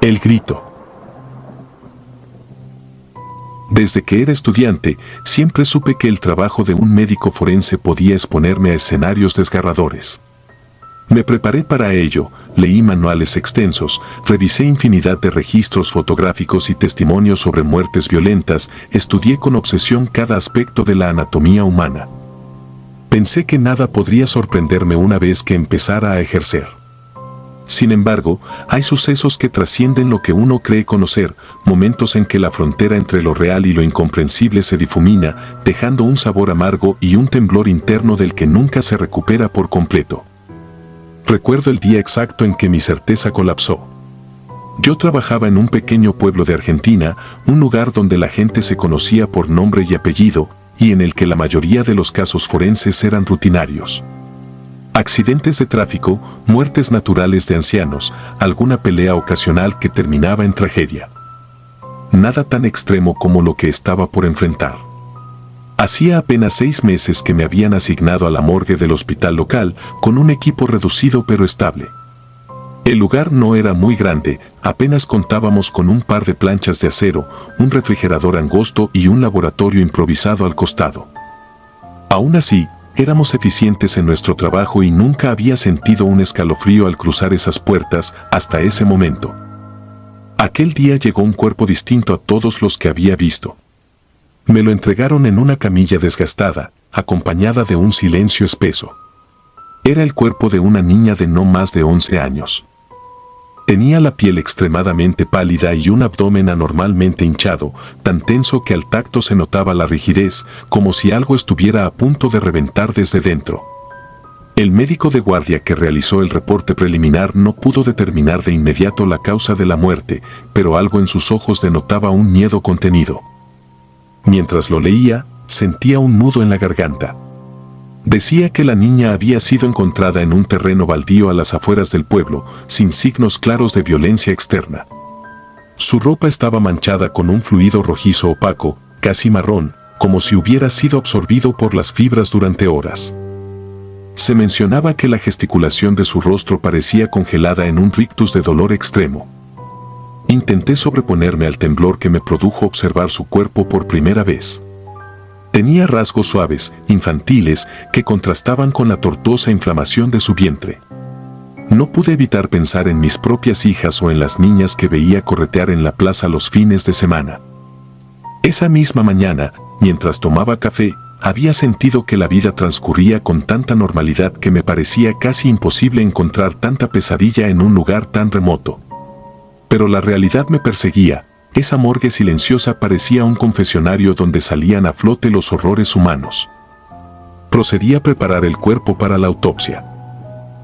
El grito. Desde que era estudiante, siempre supe que el trabajo de un médico forense podía exponerme a escenarios desgarradores. Me preparé para ello, leí manuales extensos, revisé infinidad de registros fotográficos y testimonios sobre muertes violentas, estudié con obsesión cada aspecto de la anatomía humana. Pensé que nada podría sorprenderme una vez que empezara a ejercer. Sin embargo, hay sucesos que trascienden lo que uno cree conocer, momentos en que la frontera entre lo real y lo incomprensible se difumina, dejando un sabor amargo y un temblor interno del que nunca se recupera por completo. Recuerdo el día exacto en que mi certeza colapsó. Yo trabajaba en un pequeño pueblo de Argentina, un lugar donde la gente se conocía por nombre y apellido, y en el que la mayoría de los casos forenses eran rutinarios. Accidentes de tráfico, muertes naturales de ancianos, alguna pelea ocasional que terminaba en tragedia. Nada tan extremo como lo que estaba por enfrentar. Hacía apenas 6 meses que me habían asignado a la morgue del hospital local con un equipo reducido pero estable. El lugar no era muy grande, apenas contábamos con un par de planchas de acero, un refrigerador angosto y un laboratorio improvisado al costado. Aún así, éramos eficientes en nuestro trabajo y nunca había sentido un escalofrío al cruzar esas puertas hasta ese momento. Aquel día llegó un cuerpo distinto a todos los que había visto. Me lo entregaron en una camilla desgastada, acompañada de un silencio espeso. Era el cuerpo de una niña de no más de 11 años. Tenía la piel extremadamente pálida y un abdomen anormalmente hinchado, tan tenso que al tacto se notaba la rigidez, como si algo estuviera a punto de reventar desde dentro. El médico de guardia que realizó el reporte preliminar no pudo determinar de inmediato la causa de la muerte, pero algo en sus ojos denotaba un miedo contenido. Mientras lo leía, sentía un nudo en la garganta. Decía que la niña había sido encontrada en un terreno baldío a las afueras del pueblo, sin signos claros de violencia externa. Su ropa estaba manchada con un fluido rojizo opaco, casi marrón, como si hubiera sido absorbido por las fibras durante horas. Se mencionaba que la gesticulación de su rostro parecía congelada en un rictus de dolor extremo. Intenté sobreponerme al temblor que me produjo observar su cuerpo por primera vez. Tenía rasgos suaves, infantiles, que contrastaban con la tortuosa inflamación de su vientre. No pude evitar pensar en mis propias hijas o en las niñas que veía corretear en la plaza los fines de semana. Esa misma mañana, mientras tomaba café, había sentido que la vida transcurría con tanta normalidad que me parecía casi imposible encontrar tanta pesadilla en un lugar tan remoto. Pero la realidad me perseguía. Esa morgue silenciosa parecía un confesionario donde salían a flote los horrores humanos. Procedí a preparar el cuerpo para la autopsia.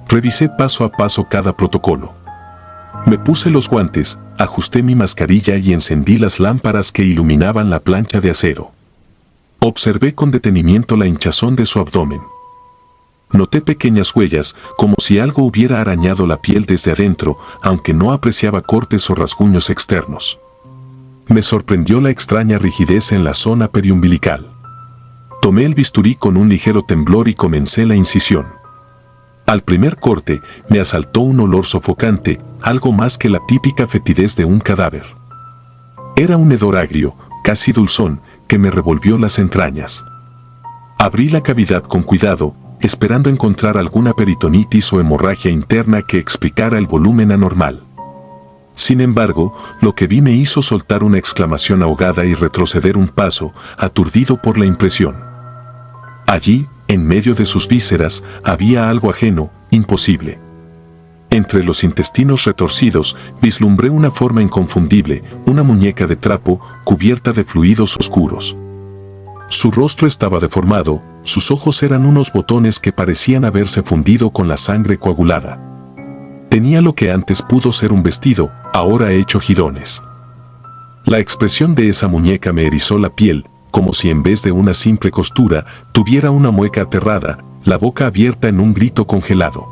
Revisé paso a paso cada protocolo. Me puse los guantes, ajusté mi mascarilla y encendí las lámparas que iluminaban la plancha de acero. Observé con detenimiento la hinchazón de su abdomen. Noté pequeñas huellas, como si algo hubiera arañado la piel desde adentro, aunque no apreciaba cortes o rasguños externos. Me sorprendió la extraña rigidez en la zona periumbilical. Tomé el bisturí con un ligero temblor y comencé la incisión. Al primer corte, me asaltó un olor sofocante, algo más que la típica fetidez de un cadáver. Era un hedor agrio, casi dulzón, que me revolvió las entrañas. Abrí la cavidad con cuidado, esperando encontrar alguna peritonitis o hemorragia interna que explicara el volumen anormal. Sin embargo, lo que vi me hizo soltar una exclamación ahogada y retroceder un paso, aturdido por la impresión. Allí, en medio de sus vísceras, había algo ajeno, imposible. Entre los intestinos retorcidos, vislumbré una forma inconfundible, una muñeca de trapo, cubierta de fluidos oscuros. Su rostro estaba deformado, sus ojos eran unos botones que parecían haberse fundido con la sangre coagulada. Tenía lo que antes pudo ser un vestido, ahora hecho jirones. La expresión de esa muñeca me erizó la piel, como si en vez de una simple costura, tuviera una mueca aterrada, la boca abierta en un grito congelado.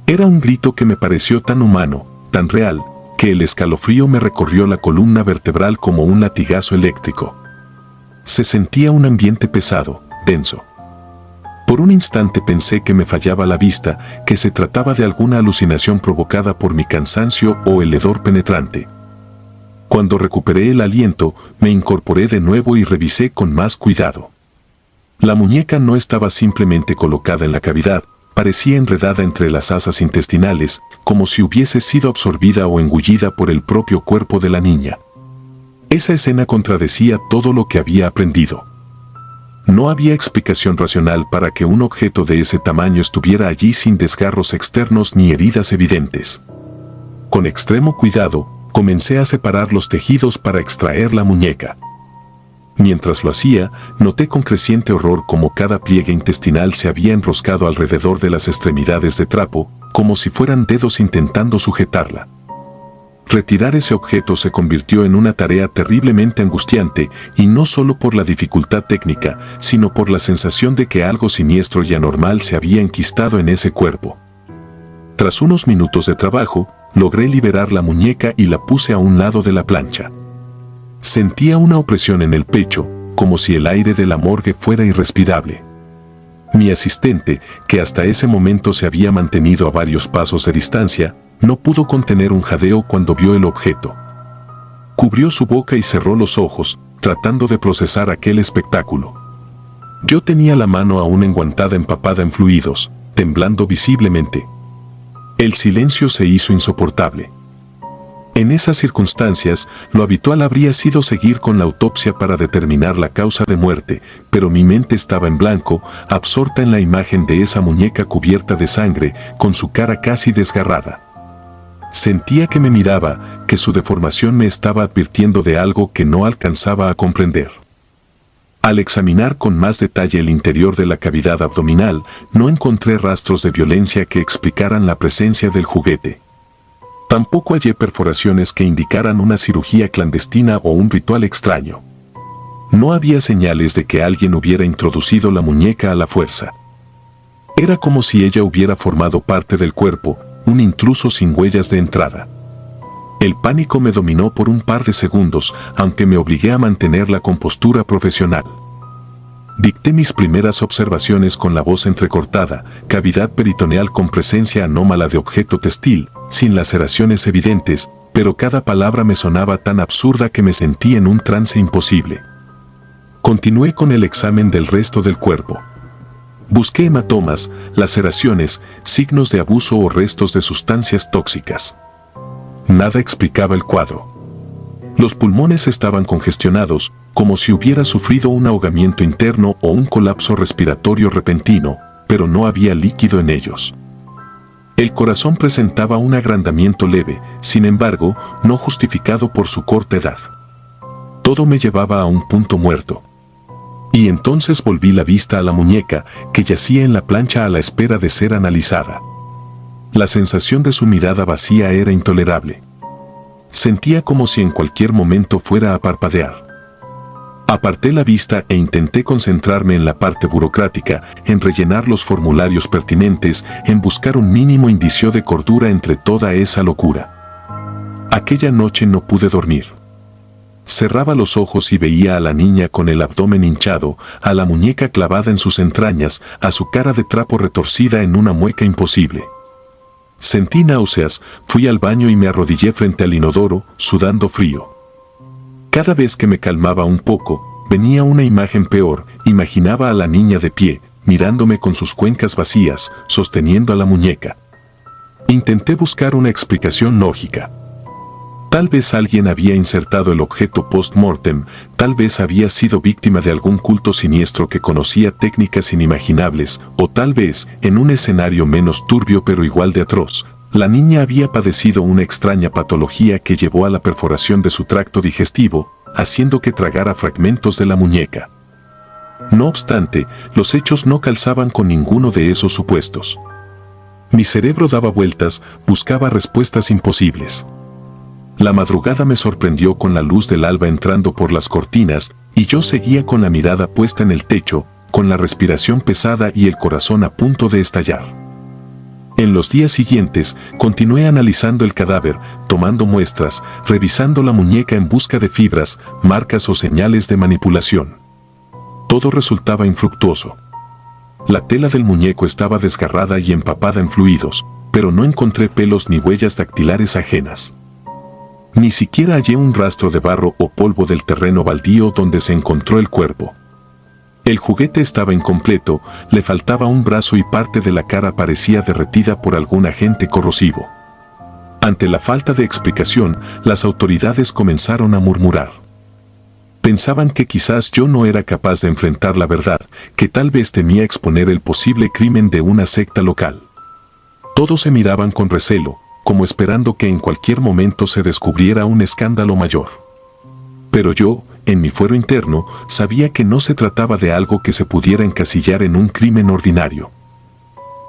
Era un grito que me pareció tan humano, tan real, que el escalofrío me recorrió la columna vertebral como un latigazo eléctrico. Se sentía un ambiente pesado, denso. Por un instante pensé que me fallaba la vista, que se trataba de alguna alucinación provocada por mi cansancio o el hedor penetrante. Cuando recuperé el aliento, me incorporé de nuevo y revisé con más cuidado. La muñeca no estaba simplemente colocada en la cavidad, parecía enredada entre las asas intestinales, como si hubiese sido absorbida o engullida por el propio cuerpo de la niña. Esa escena contradecía todo lo que había aprendido. No había explicación racional para que un objeto de ese tamaño estuviera allí sin desgarros externos ni heridas evidentes. Con extremo cuidado, comencé a separar los tejidos para extraer la muñeca. Mientras lo hacía, noté con creciente horror cómo cada pliegue intestinal se había enroscado alrededor de las extremidades de trapo, como si fueran dedos intentando sujetarla. Retirar ese objeto se convirtió en una tarea terriblemente angustiante, y no solo por la dificultad técnica, sino por la sensación de que algo siniestro y anormal se había enquistado en ese cuerpo. Tras unos minutos de trabajo, logré liberar la muñeca y la puse a un lado de la plancha. Sentía una opresión en el pecho, como si el aire de la morgue fuera irrespirable. Mi asistente, que hasta ese momento se había mantenido a varios pasos de distancia, no pudo contener un jadeo cuando vio el objeto. Cubrió su boca y cerró los ojos, tratando de procesar aquel espectáculo. Yo tenía la mano aún enguantada empapada en fluidos, temblando visiblemente. El silencio se hizo insoportable. En esas circunstancias, lo habitual habría sido seguir con la autopsia para determinar la causa de muerte, pero mi mente estaba en blanco, absorta en la imagen de esa muñeca cubierta de sangre, con su cara casi desgarrada. Sentía que me miraba, que su deformación me estaba advirtiendo de algo que no alcanzaba a comprender. Al examinar con más detalle el interior de la cavidad abdominal, no encontré rastros de violencia que explicaran la presencia del juguete. Tampoco hallé perforaciones que indicaran una cirugía clandestina o un ritual extraño. No había señales de que alguien hubiera introducido la muñeca a la fuerza. Era como si ella hubiera formado parte del cuerpo, un intruso sin huellas de entrada. El pánico me dominó por un par de segundos, aunque me obligué a mantener la compostura profesional. Dicté mis primeras observaciones con la voz entrecortada, cavidad peritoneal con presencia anómala de objeto textil, sin laceraciones evidentes, pero cada palabra me sonaba tan absurda que me sentí en un trance imposible. Continué con el examen del resto del cuerpo. Busqué hematomas, laceraciones, signos de abuso o restos de sustancias tóxicas. Nada explicaba el cuadro. Los pulmones estaban congestionados, como si hubiera sufrido un ahogamiento interno o un colapso respiratorio repentino, pero no había líquido en ellos. El corazón presentaba un agrandamiento leve, sin embargo, no justificado por su corta edad. Todo me llevaba a un punto muerto. Y entonces volví la vista a la muñeca, que yacía en la plancha a la espera de ser analizada. La sensación de su mirada vacía era intolerable. Sentía como si en cualquier momento fuera a parpadear. Aparté la vista e intenté concentrarme en la parte burocrática, en rellenar los formularios pertinentes, en buscar un mínimo indicio de cordura entre toda esa locura. Aquella noche no pude dormir. Cerraba los ojos y veía a la niña con el abdomen hinchado, a la muñeca clavada en sus entrañas, a su cara de trapo retorcida en una mueca imposible. Sentí náuseas, fui al baño y me arrodillé frente al inodoro, sudando frío. Cada vez que me calmaba un poco, venía una imagen peor, imaginaba a la niña de pie, mirándome con sus cuencas vacías, sosteniendo a la muñeca. Intenté buscar una explicación lógica. Tal vez alguien había insertado el objeto post-mortem, tal vez había sido víctima de algún culto siniestro que conocía técnicas inimaginables, o tal vez, en un escenario menos turbio pero igual de atroz, la niña había padecido una extraña patología que llevó a la perforación de su tracto digestivo, haciendo que tragara fragmentos de la muñeca. No obstante, los hechos no calzaban con ninguno de esos supuestos. Mi cerebro daba vueltas, buscaba respuestas imposibles. La madrugada me sorprendió con la luz del alba entrando por las cortinas, y yo seguía con la mirada puesta en el techo, con la respiración pesada y el corazón a punto de estallar. En los días siguientes, continué analizando el cadáver, tomando muestras, revisando la muñeca en busca de fibras, marcas o señales de manipulación. Todo resultaba infructuoso. La tela del muñeco estaba desgarrada y empapada en fluidos, pero no encontré pelos ni huellas dactilares ajenas. Ni siquiera hallé un rastro de barro o polvo del terreno baldío donde se encontró el cuerpo. El juguete estaba incompleto, le faltaba un brazo y parte de la cara parecía derretida por algún agente corrosivo. Ante la falta de explicación, las autoridades comenzaron a murmurar. Pensaban que quizás yo no era capaz de enfrentar la verdad, que tal vez temía exponer el posible crimen de una secta local. Todos se miraban con recelo, como esperando que en cualquier momento se descubriera un escándalo mayor. Pero yo, en mi fuero interno, sabía que no se trataba de algo que se pudiera encasillar en un crimen ordinario.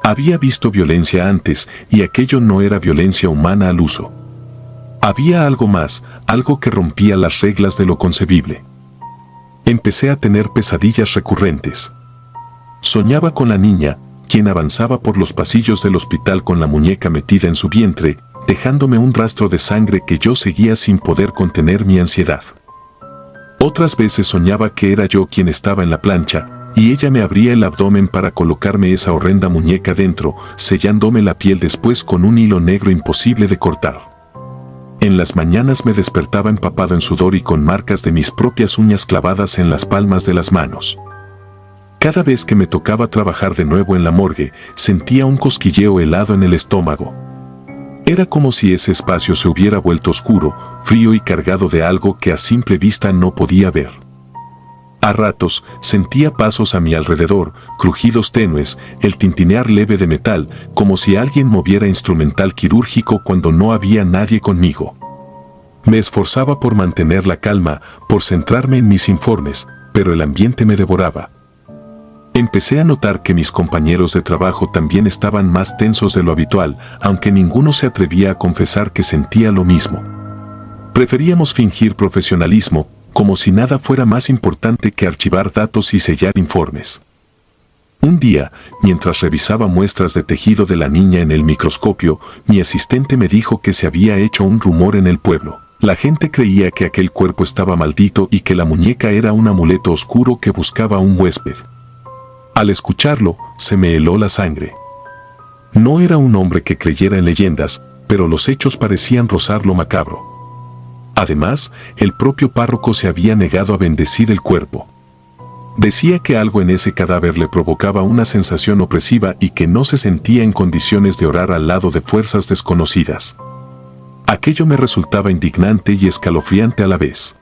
Había visto violencia antes y aquello no era violencia humana al uso. Había algo más, algo que rompía las reglas de lo concebible. Empecé a tener pesadillas recurrentes. Soñaba con la niña, quien avanzaba por los pasillos del hospital con la muñeca metida en su vientre, dejándome un rastro de sangre que yo seguía sin poder contener mi ansiedad. Otras veces soñaba que era yo quien estaba en la plancha, y ella me abría el abdomen para colocarme esa horrenda muñeca dentro, sellándome la piel después con un hilo negro imposible de cortar. En las mañanas me despertaba empapado en sudor y con marcas de mis propias uñas clavadas en las palmas de las manos. Cada vez que me tocaba trabajar de nuevo en la morgue, sentía un cosquilleo helado en el estómago. Era como si ese espacio se hubiera vuelto oscuro, frío y cargado de algo que a simple vista no podía ver. A ratos sentía pasos a mi alrededor, crujidos tenues, el tintinear leve de metal, como si alguien moviera instrumental quirúrgico cuando no había nadie conmigo. Me esforzaba por mantener la calma, por centrarme en mis informes, pero el ambiente me devoraba. Empecé a notar que mis compañeros de trabajo también estaban más tensos de lo habitual, aunque ninguno se atrevía a confesar que sentía lo mismo. Preferíamos fingir profesionalismo, como si nada fuera más importante que archivar datos y sellar informes. Un día, mientras revisaba muestras de tejido de la niña en el microscopio, mi asistente me dijo que se había hecho un rumor en el pueblo. La gente creía que aquel cuerpo estaba maldito y que la muñeca era un amuleto oscuro que buscaba un huésped. Al escucharlo, se me heló la sangre. No era un hombre que creyera en leyendas, pero los hechos parecían rozar lo macabro. Además, el propio párroco se había negado a bendecir el cuerpo. Decía que algo en ese cadáver le provocaba una sensación opresiva y que no se sentía en condiciones de orar al lado de fuerzas desconocidas. Aquello me resultaba indignante y escalofriante a la vez.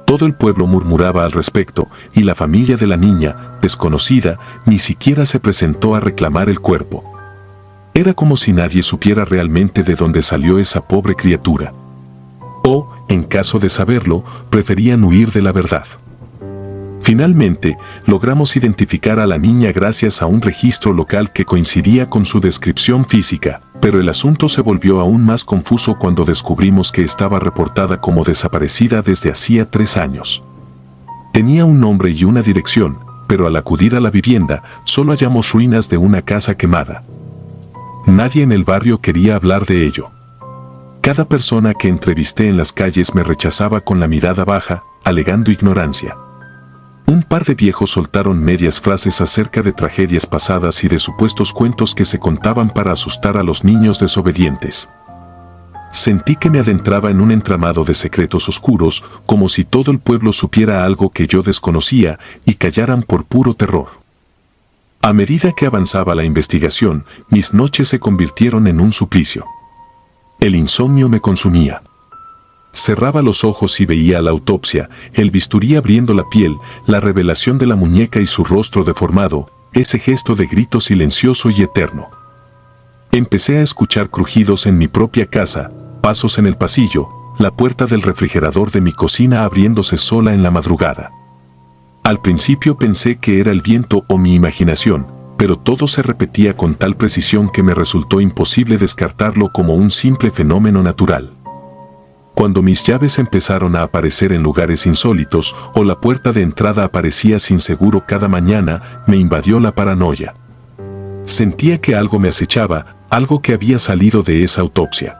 Todo el pueblo murmuraba al respecto y la familia de la niña, desconocida, ni siquiera se presentó a reclamar el cuerpo. Era como si nadie supiera realmente de dónde salió esa pobre criatura. O, en caso de saberlo, preferían huir de la verdad. Finalmente, logramos identificar a la niña gracias a un registro local que coincidía con su descripción física, pero el asunto se volvió aún más confuso cuando descubrimos que estaba reportada como desaparecida desde hacía 3 años. Tenía un nombre y una dirección, pero al acudir a la vivienda, solo hallamos ruinas de una casa quemada. Nadie en el barrio quería hablar de ello. Cada persona que entrevisté en las calles me rechazaba con la mirada baja, alegando ignorancia. Un par de viejos soltaron medias frases acerca de tragedias pasadas y de supuestos cuentos que se contaban para asustar a los niños desobedientes. Sentí que me adentraba en un entramado de secretos oscuros, como si todo el pueblo supiera algo que yo desconocía y callaran por puro terror. A medida que avanzaba la investigación, mis noches se convirtieron en un suplicio. El insomnio me consumía. Cerraba los ojos y veía la autopsia, el bisturí abriendo la piel, la revelación de la muñeca y su rostro deformado, ese gesto de grito silencioso y eterno. Empecé a escuchar crujidos en mi propia casa, pasos en el pasillo, la puerta del refrigerador de mi cocina abriéndose sola en la madrugada. Al principio pensé que era el viento o mi imaginación, pero todo se repetía con tal precisión que me resultó imposible descartarlo como un simple fenómeno natural. Cuando mis llaves empezaron a aparecer en lugares insólitos o la puerta de entrada aparecía sin seguro cada mañana, me invadió la paranoia. Sentía que algo me acechaba, algo que había salido de esa autopsia.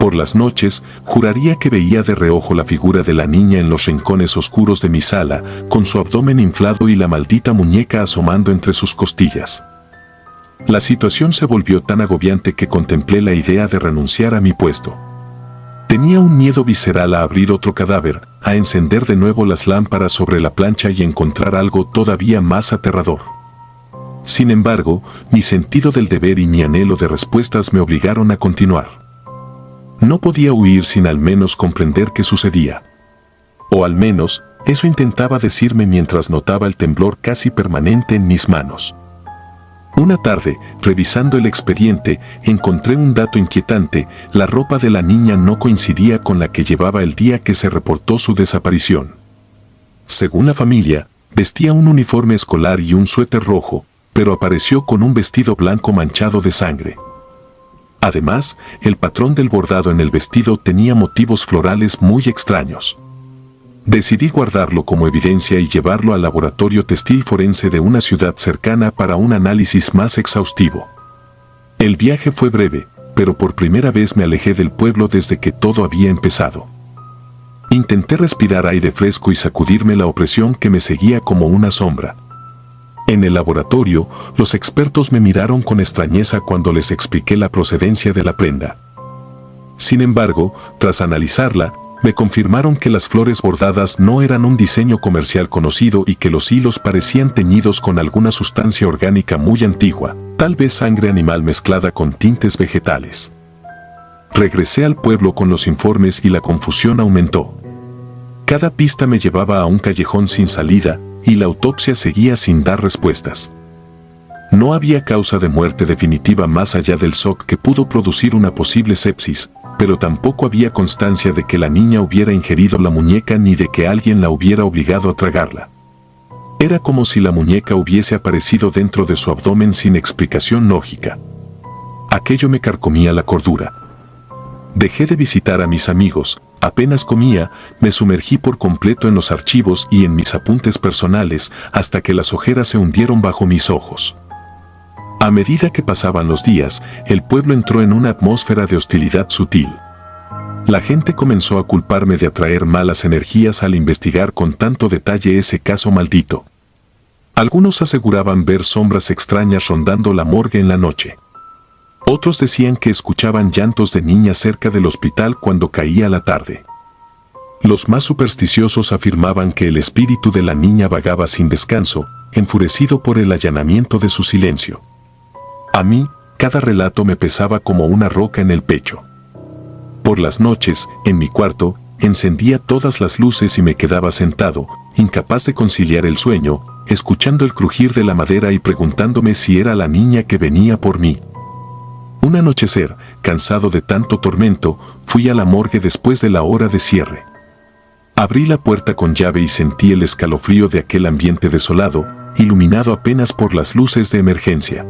Por las noches, juraría que veía de reojo la figura de la niña en los rincones oscuros de mi sala, con su abdomen inflado y la maldita muñeca asomando entre sus costillas. La situación se volvió tan agobiante que contemplé la idea de renunciar a mi puesto. Tenía un miedo visceral a abrir otro cadáver, a encender de nuevo las lámparas sobre la plancha y encontrar algo todavía más aterrador. Sin embargo, mi sentido del deber y mi anhelo de respuestas me obligaron a continuar. No podía huir sin al menos comprender qué sucedía. O al menos, eso intentaba decirme mientras notaba el temblor casi permanente en mis manos. Una tarde, revisando el expediente, encontré un dato inquietante: la ropa de la niña no coincidía con la que llevaba el día que se reportó su desaparición. Según la familia, vestía un uniforme escolar y un suéter rojo, pero apareció con un vestido blanco manchado de sangre. Además, el patrón del bordado en el vestido tenía motivos florales muy extraños. Decidí guardarlo como evidencia y llevarlo al laboratorio textil forense de una ciudad cercana para un análisis más exhaustivo. El viaje fue breve, pero por primera vez me alejé del pueblo desde que todo había empezado. Intenté respirar aire fresco y sacudirme la opresión que me seguía como una sombra. En el laboratorio, los expertos me miraron con extrañeza cuando les expliqué la procedencia de la prenda. Sin embargo, tras analizarla, me confirmaron que las flores bordadas no eran un diseño comercial conocido y que los hilos parecían teñidos con alguna sustancia orgánica muy antigua, tal vez sangre animal mezclada con tintes vegetales. Regresé al pueblo con los informes y la confusión aumentó. Cada pista me llevaba a un callejón sin salida, y la autopsia seguía sin dar respuestas. No había causa de muerte definitiva más allá del shock que pudo producir una posible sepsis, pero tampoco había constancia de que la niña hubiera ingerido la muñeca ni de que alguien la hubiera obligado a tragarla. Era como si la muñeca hubiese aparecido dentro de su abdomen sin explicación lógica. Aquello me carcomía la cordura. Dejé de visitar a mis amigos, apenas comía, me sumergí por completo en los archivos y en mis apuntes personales hasta que las ojeras se hundieron bajo mis ojos. A medida que pasaban los días, el pueblo entró en una atmósfera de hostilidad sutil. La gente comenzó a culparme de atraer malas energías al investigar con tanto detalle ese caso maldito. Algunos aseguraban ver sombras extrañas rondando la morgue en la noche. Otros decían que escuchaban llantos de niñas cerca del hospital cuando caía la tarde. Los más supersticiosos afirmaban que el espíritu de la niña vagaba sin descanso, enfurecido por el allanamiento de su silencio. A mí, cada relato me pesaba como una roca en el pecho. Por las noches, en mi cuarto, encendía todas las luces y me quedaba sentado, incapaz de conciliar el sueño, escuchando el crujir de la madera y preguntándome si era la niña que venía por mí. Un anochecer, cansado de tanto tormento, fui a la morgue después de la hora de cierre. Abrí la puerta con llave y sentí el escalofrío de aquel ambiente desolado, iluminado apenas por las luces de emergencia.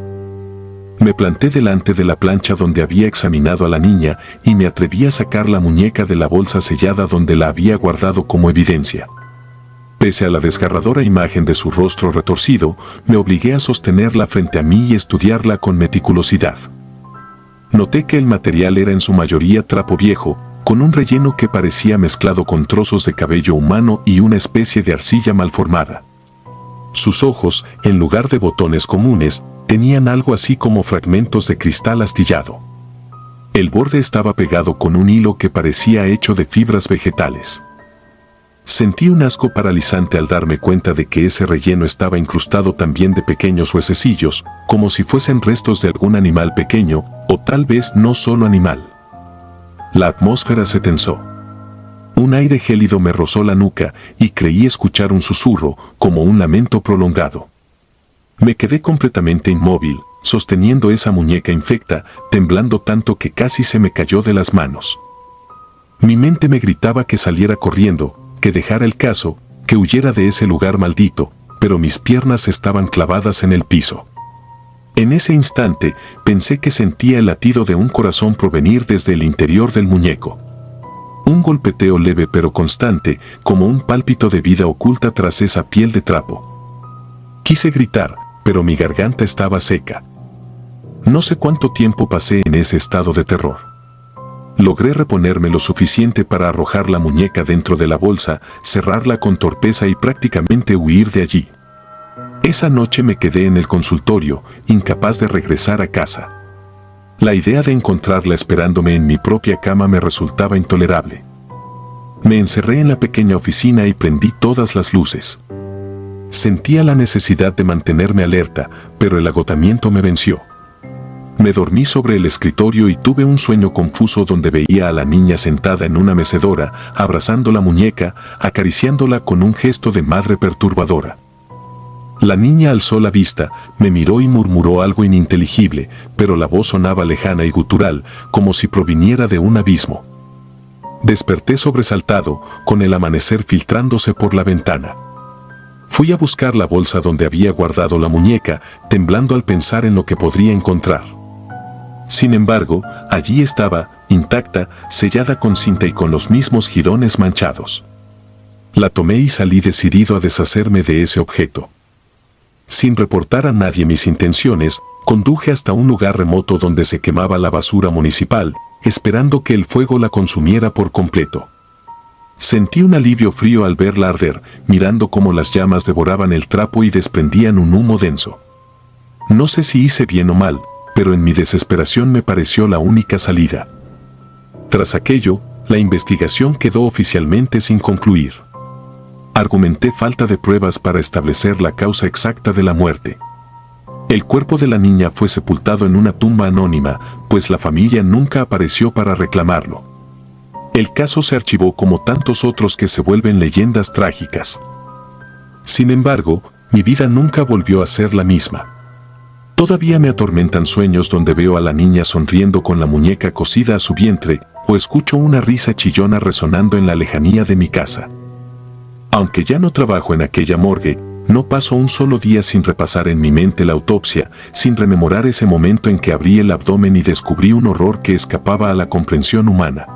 Me planté delante de la plancha donde había examinado a la niña y me atreví a sacar la muñeca de la bolsa sellada donde la había guardado como evidencia. Pese a la desgarradora imagen de su rostro retorcido, me obligué a sostenerla frente a mí y estudiarla con meticulosidad. Noté que el material era en su mayoría trapo viejo, con un relleno que parecía mezclado con trozos de cabello humano y una especie de arcilla malformada. Sus ojos, en lugar de botones comunes, tenían algo así como fragmentos de cristal astillado. El borde estaba pegado con un hilo que parecía hecho de fibras vegetales. Sentí un asco paralizante al darme cuenta de que ese relleno estaba incrustado también de pequeños huesecillos, como si fuesen restos de algún animal pequeño, o tal vez no solo animal. La atmósfera se tensó. Un aire gélido me rozó la nuca y creí escuchar un susurro, como un lamento prolongado. Me quedé completamente inmóvil, sosteniendo esa muñeca infecta, temblando tanto que casi se me cayó de las manos. Mi mente me gritaba que saliera corriendo, que dejara el caso, que huyera de ese lugar maldito, pero mis piernas estaban clavadas en el piso. En ese instante, pensé que sentía el latido de un corazón provenir desde el interior del muñeco. Un golpeteo leve pero constante, como un pálpito de vida oculta tras esa piel de trapo. Quise gritar, pero mi garganta estaba seca. No sé cuánto tiempo pasé en ese estado de terror. Logré reponerme lo suficiente para arrojar la muñeca dentro de la bolsa, cerrarla con torpeza y prácticamente huir de allí. Esa noche me quedé en el consultorio, incapaz de regresar a casa. La idea de encontrarla esperándome en mi propia cama me resultaba intolerable. Me encerré en la pequeña oficina y prendí todas las luces. Sentía la necesidad de mantenerme alerta, pero el agotamiento me venció. Me dormí sobre el escritorio y tuve un sueño confuso donde veía a la niña sentada en una mecedora, abrazando la muñeca, acariciándola con un gesto de madre perturbadora. La niña alzó la vista, me miró y murmuró algo ininteligible, pero la voz sonaba lejana y gutural, como si proviniera de un abismo. Desperté sobresaltado, con el amanecer filtrándose por la ventana. Fui a buscar la bolsa donde había guardado la muñeca, temblando al pensar en lo que podría encontrar. Sin embargo, allí estaba, intacta, sellada con cinta y con los mismos jirones manchados. La tomé y salí decidido a deshacerme de ese objeto. Sin reportar a nadie mis intenciones, conduje hasta un lugar remoto donde se quemaba la basura municipal, esperando que el fuego la consumiera por completo. Sentí un alivio frío al verla arder, mirando cómo las llamas devoraban el trapo y desprendían un humo denso. No sé si hice bien o mal, pero en mi desesperación me pareció la única salida. Tras aquello, la investigación quedó oficialmente sin concluir. Argumenté falta de pruebas para establecer la causa exacta de la muerte. El cuerpo de la niña fue sepultado en una tumba anónima, pues la familia nunca apareció para reclamarlo. El caso se archivó como tantos otros que se vuelven leyendas trágicas. Sin embargo, mi vida nunca volvió a ser la misma. Todavía me atormentan sueños donde veo a la niña sonriendo con la muñeca cosida a su vientre, o escucho una risa chillona resonando en la lejanía de mi casa. Aunque ya no trabajo en aquella morgue, no paso un solo día sin repasar en mi mente la autopsia, sin rememorar ese momento en que abrí el abdomen y descubrí un horror que escapaba a la comprensión humana.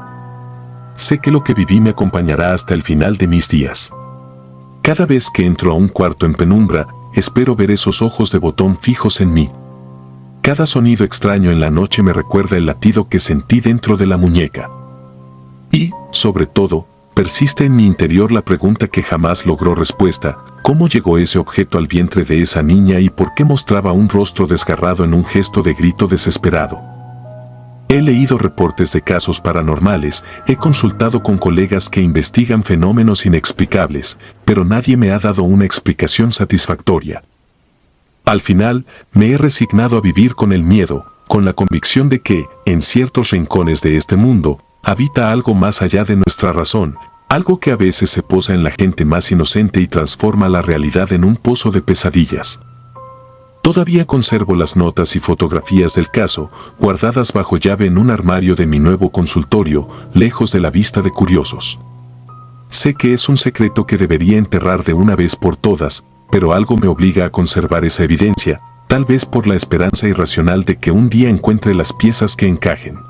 Sé que lo que viví me acompañará hasta el final de mis días. Cada vez que entro a un cuarto en penumbra, espero ver esos ojos de botón fijos en mí. Cada sonido extraño en la noche me recuerda el latido que sentí dentro de la muñeca. Y, sobre todo, persiste en mi interior la pregunta que jamás logró respuesta: ¿cómo llegó ese objeto al vientre de esa niña y por qué mostraba un rostro desgarrado en un gesto de grito desesperado? He leído reportes de casos paranormales, he consultado con colegas que investigan fenómenos inexplicables, pero nadie me ha dado una explicación satisfactoria. Al final, me he resignado a vivir con el miedo, con la convicción de que, en ciertos rincones de este mundo, habita algo más allá de nuestra razón, algo que a veces se posa en la gente más inocente y transforma la realidad en un pozo de pesadillas. Todavía conservo las notas y fotografías del caso, guardadas bajo llave en un armario de mi nuevo consultorio, lejos de la vista de curiosos. Sé que es un secreto que debería enterrar de una vez por todas, pero algo me obliga a conservar esa evidencia, tal vez por la esperanza irracional de que un día encuentre las piezas que encajen.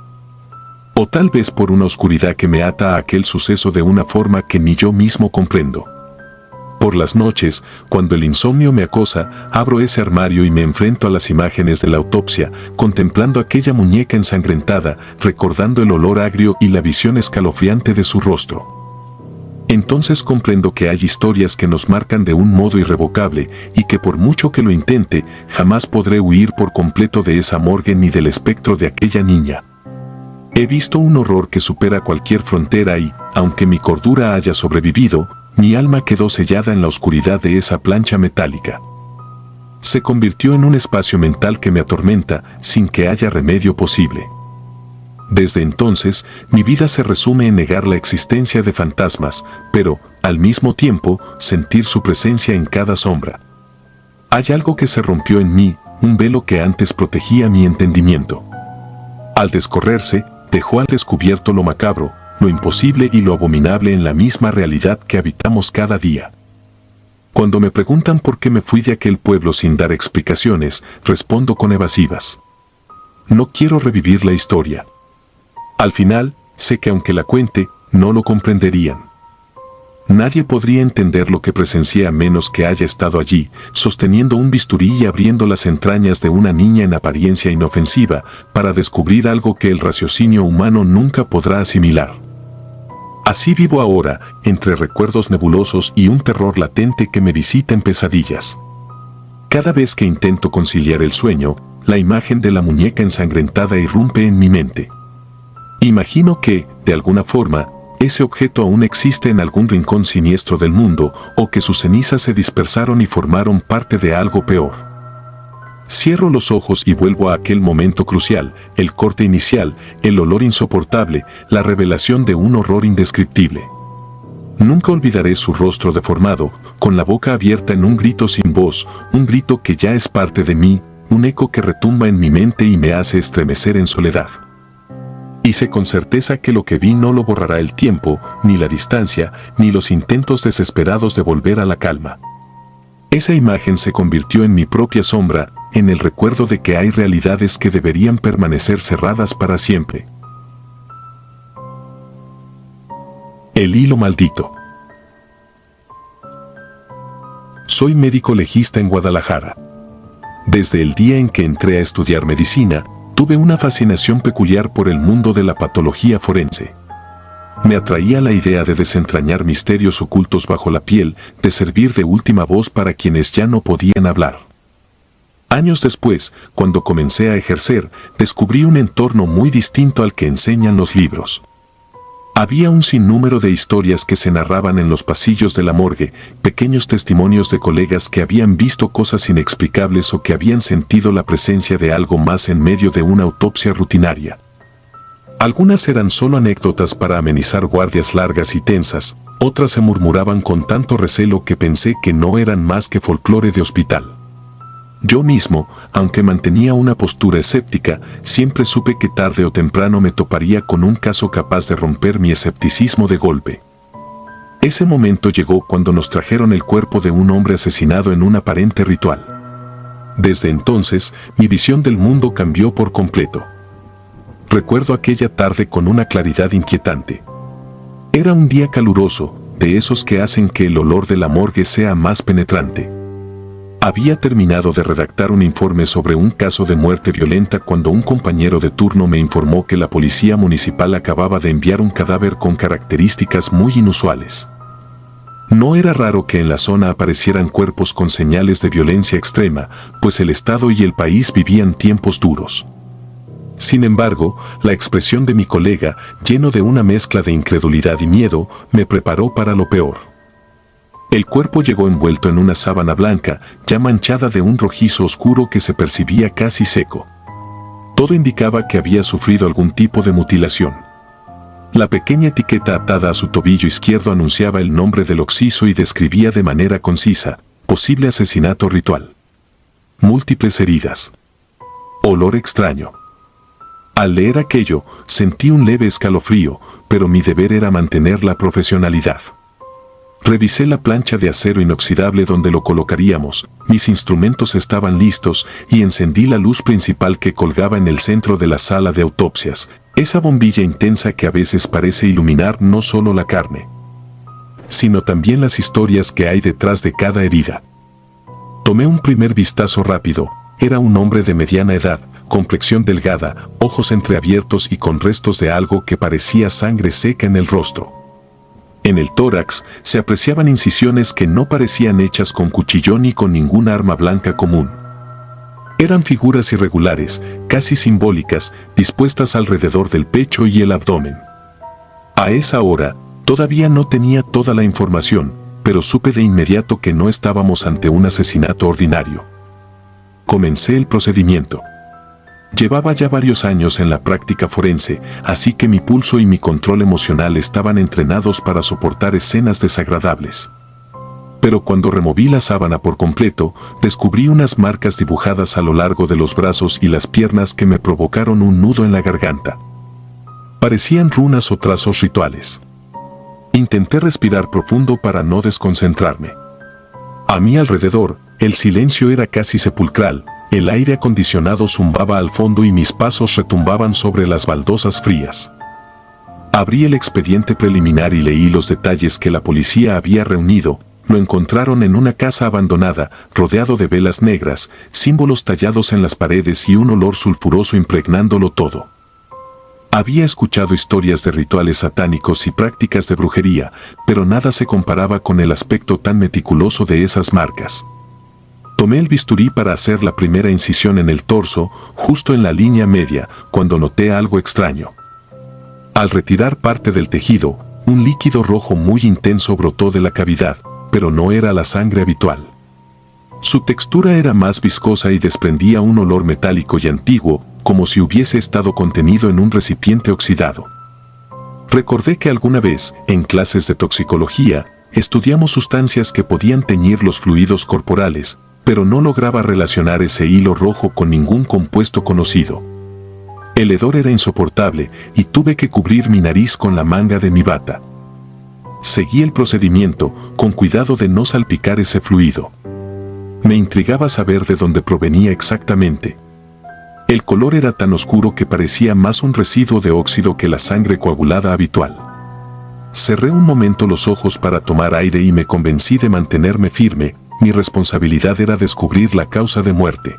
O tal vez por una oscuridad que me ata a aquel suceso de una forma que ni yo mismo comprendo. Por las noches, cuando el insomnio me acosa, abro ese armario y me enfrento a las imágenes de la autopsia, contemplando aquella muñeca ensangrentada, recordando el olor agrio y la visión escalofriante de su rostro. Entonces comprendo que hay historias que nos marcan de un modo irrevocable y que por mucho que lo intente, jamás podré huir por completo de esa morgue ni del espectro de aquella niña. He visto un horror que supera cualquier frontera y, aunque mi cordura haya sobrevivido, mi alma quedó sellada en la oscuridad de esa plancha metálica. Se convirtió en un espacio mental que me atormenta sin que haya remedio posible. Desde entonces, mi vida se resume en negar la existencia de fantasmas, pero, al mismo tiempo, sentir su presencia en cada sombra. Hay algo que se rompió en mí, un velo que antes protegía mi entendimiento. Al descorrerse, dejó al descubierto lo macabro, lo imposible y lo abominable en la misma realidad que habitamos cada día. Cuando me preguntan por qué me fui de aquel pueblo sin dar explicaciones, respondo con evasivas. No quiero revivir la historia. Al final, sé que aunque la cuente, no lo comprenderían. Nadie podría entender lo que presencié a menos que haya estado allí, sosteniendo un bisturí y abriendo las entrañas de una niña en apariencia inofensiva, para descubrir algo que el raciocinio humano nunca podrá asimilar. Así vivo ahora, entre recuerdos nebulosos y un terror latente que me visita en pesadillas. Cada vez que intento conciliar el sueño, la imagen de la muñeca ensangrentada irrumpe en mi mente. Imagino que, de alguna forma, ese objeto aún existe en algún rincón siniestro del mundo, o que sus cenizas se dispersaron y formaron parte de algo peor. Cierro los ojos y vuelvo a aquel momento crucial, el corte inicial, el olor insoportable, la revelación de un horror indescriptible. Nunca olvidaré su rostro deformado, con la boca abierta en un grito sin voz, un grito que ya es parte de mí, un eco que retumba en mi mente y me hace estremecer en soledad. Y sé con certeza que lo que vi no lo borrará el tiempo, ni la distancia, ni los intentos desesperados de volver a la calma. Esa imagen se convirtió en mi propia sombra, en el recuerdo de que hay realidades que deberían permanecer cerradas para siempre. El hilo maldito. Soy médico legista en Guadalajara. Desde el día en que entré a estudiar medicina, tuve una fascinación peculiar por el mundo de la patología forense. Me atraía la idea de desentrañar misterios ocultos bajo la piel, de servir de última voz para quienes ya no podían hablar. Años después, cuando comencé a ejercer, descubrí un entorno muy distinto al que enseñan los libros. Había un sinnúmero de historias que se narraban en los pasillos de la morgue, pequeños testimonios de colegas que habían visto cosas inexplicables o que habían sentido la presencia de algo más en medio de una autopsia rutinaria. Algunas eran solo anécdotas para amenizar guardias largas y tensas, otras se murmuraban con tanto recelo que pensé que no eran más que folclore de hospital. Yo mismo, aunque mantenía una postura escéptica, siempre supe que tarde o temprano me toparía con un caso capaz de romper mi escepticismo de golpe. Ese momento llegó cuando nos trajeron el cuerpo de un hombre asesinado en un aparente ritual. Desde entonces, mi visión del mundo cambió por completo. Recuerdo aquella tarde con una claridad inquietante. Era un día caluroso, de esos que hacen que el olor de la morgue sea más penetrante. Había terminado de redactar un informe sobre un caso de muerte violenta cuando un compañero de turno me informó que la policía municipal acababa de enviar un cadáver con características muy inusuales. No era raro que en la zona aparecieran cuerpos con señales de violencia extrema, pues el Estado y el país vivían tiempos duros. Sin embargo, la expresión de mi colega, lleno de una mezcla de incredulidad y miedo, me preparó para lo peor. El cuerpo llegó envuelto en una sábana blanca, ya manchada de un rojizo oscuro que se percibía casi seco. Todo indicaba que había sufrido algún tipo de mutilación. La pequeña etiqueta atada a su tobillo izquierdo anunciaba el nombre del occiso y describía de manera concisa: posible asesinato ritual. Múltiples heridas. Olor extraño. Al leer aquello, sentí un leve escalofrío, pero mi deber era mantener la profesionalidad. Revisé la plancha de acero inoxidable donde lo colocaríamos, mis instrumentos estaban listos y encendí la luz principal que colgaba en el centro de la sala de autopsias, esa bombilla intensa que a veces parece iluminar no solo la carne, sino también las historias que hay detrás de cada herida. Tomé un primer vistazo rápido. Era un hombre de mediana edad, complexión delgada, ojos entreabiertos y con restos de algo que parecía sangre seca en el rostro. En el tórax se apreciaban incisiones que no parecían hechas con cuchillón ni con ningún arma blanca común. Eran figuras irregulares, casi simbólicas, dispuestas alrededor del pecho y el abdomen. A esa hora, todavía no tenía toda la información, pero supe de inmediato que no estábamos ante un asesinato ordinario. Comencé el procedimiento. Llevaba ya varios años en la práctica forense, así que mi pulso y mi control emocional estaban entrenados para soportar escenas desagradables. Pero cuando removí la sábana por completo, descubrí unas marcas dibujadas a lo largo de los brazos y las piernas que me provocaron un nudo en la garganta. Parecían runas o trazos rituales. Intenté respirar profundo para no desconcentrarme. A mi alrededor, el silencio era casi sepulcral, el aire acondicionado zumbaba al fondo y mis pasos retumbaban sobre las baldosas frías. Abrí el expediente preliminar y leí los detalles que la policía había reunido. Lo encontraron en una casa abandonada, rodeado de velas negras, símbolos tallados en las paredes y un olor sulfuroso impregnándolo todo. Había escuchado historias de rituales satánicos y prácticas de brujería, pero nada se comparaba con el aspecto tan meticuloso de esas marcas. Tomé el bisturí para hacer la primera incisión en el torso, justo en la línea media, cuando noté algo extraño. Al retirar parte del tejido, un líquido rojo muy intenso brotó de la cavidad, pero no era la sangre habitual. Su textura era más viscosa y desprendía un olor metálico y antiguo, como si hubiese estado contenido en un recipiente oxidado. Recordé que alguna vez, en clases de toxicología, estudiamos sustancias que podían teñir los fluidos corporales, pero no lograba relacionar ese hilo rojo con ningún compuesto conocido. El hedor era insoportable y tuve que cubrir mi nariz con la manga de mi bata. Seguí el procedimiento, con cuidado de no salpicar ese fluido. Me intrigaba saber de dónde provenía exactamente. El color era tan oscuro que parecía más un residuo de óxido que la sangre coagulada habitual. Cerré un momento los ojos para tomar aire y me convencí de mantenerme firme. Mi responsabilidad era descubrir la causa de muerte.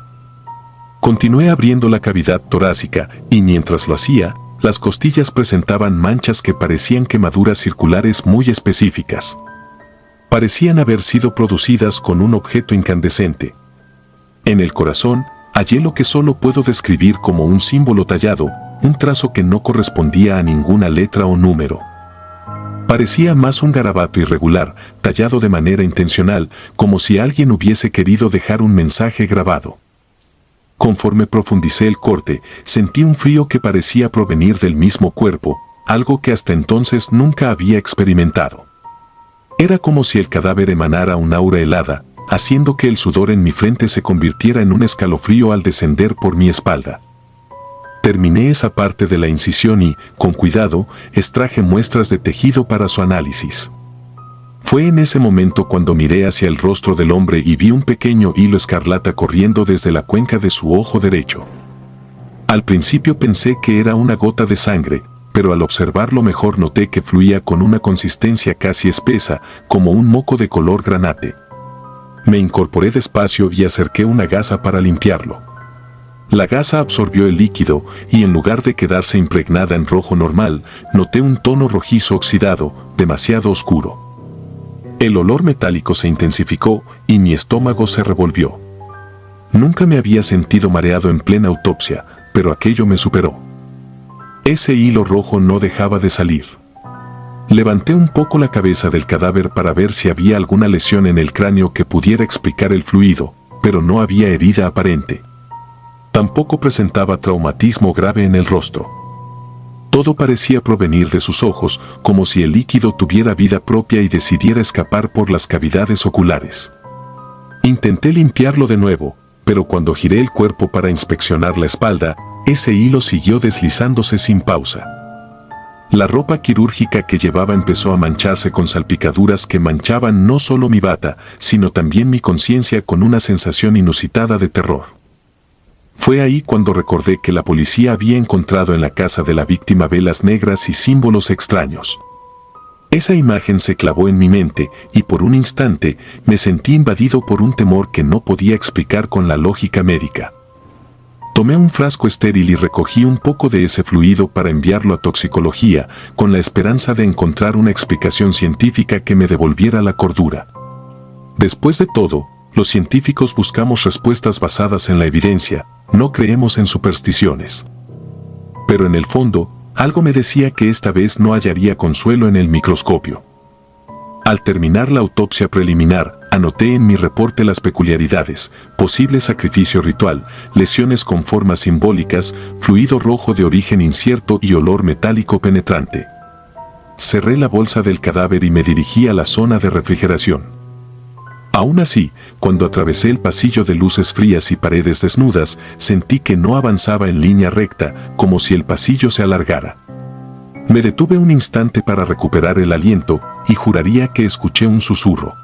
Continué abriendo la cavidad torácica y mientras lo hacía, las costillas presentaban manchas que parecían quemaduras circulares muy específicas. Parecían haber sido producidas con un objeto incandescente. En el corazón, hallé lo que solo puedo describir como un símbolo tallado, un trazo que no correspondía a ninguna letra o número. Parecía más un garabato irregular, tallado de manera intencional, como si alguien hubiese querido dejar un mensaje grabado. Conforme profundicé el corte, sentí un frío que parecía provenir del mismo cuerpo, algo que hasta entonces nunca había experimentado. Era como si el cadáver emanara un aura helada, haciendo que el sudor en mi frente se convirtiera en un escalofrío al descender por mi espalda. Terminé esa parte de la incisión y, con cuidado, extraje muestras de tejido para su análisis. Fue en ese momento cuando miré hacia el rostro del hombre y vi un pequeño hilo escarlata corriendo desde la cuenca de su ojo derecho. Al principio pensé que era una gota de sangre, pero al observarlo mejor noté que fluía con una consistencia casi espesa, como un moco de color granate. Me incorporé despacio y acerqué una gasa para limpiarlo. La gasa absorbió el líquido y en lugar de quedarse impregnada en rojo normal, noté un tono rojizo oxidado, demasiado oscuro. El olor metálico se intensificó y mi estómago se revolvió. Nunca me había sentido mareado en plena autopsia, pero aquello me superó. Ese hilo rojo no dejaba de salir. Levanté un poco la cabeza del cadáver para ver si había alguna lesión en el cráneo que pudiera explicar el fluido, pero no había herida aparente. Tampoco presentaba traumatismo grave en el rostro. Todo parecía provenir de sus ojos, como si el líquido tuviera vida propia y decidiera escapar por las cavidades oculares. Intenté limpiarlo de nuevo, pero cuando giré el cuerpo para inspeccionar la espalda, ese hilo siguió deslizándose sin pausa. La ropa quirúrgica que llevaba empezó a mancharse con salpicaduras que manchaban no solo mi bata, sino también mi conciencia con una sensación inusitada de terror. Fue ahí cuando recordé que la policía había encontrado en la casa de la víctima velas negras y símbolos extraños. Esa imagen se clavó en mi mente y por un instante me sentí invadido por un temor que no podía explicar con la lógica médica. Tomé un frasco estéril y recogí un poco de ese fluido para enviarlo a toxicología, con la esperanza de encontrar una explicación científica que me devolviera la cordura. Después de todo, los científicos buscamos respuestas basadas en la evidencia, no creemos en supersticiones. Pero en el fondo, algo me decía que esta vez no hallaría consuelo en el microscopio. Al terminar la autopsia preliminar, anoté en mi reporte las peculiaridades: posible sacrificio ritual, lesiones con formas simbólicas, fluido rojo de origen incierto y olor metálico penetrante. Cerré la bolsa del cadáver y me dirigí a la zona de refrigeración. Aún así, cuando atravesé el pasillo de luces frías y paredes desnudas, sentí que no avanzaba en línea recta, como si el pasillo se alargara. Me detuve un instante para recuperar el aliento y juraría que escuché un susurro.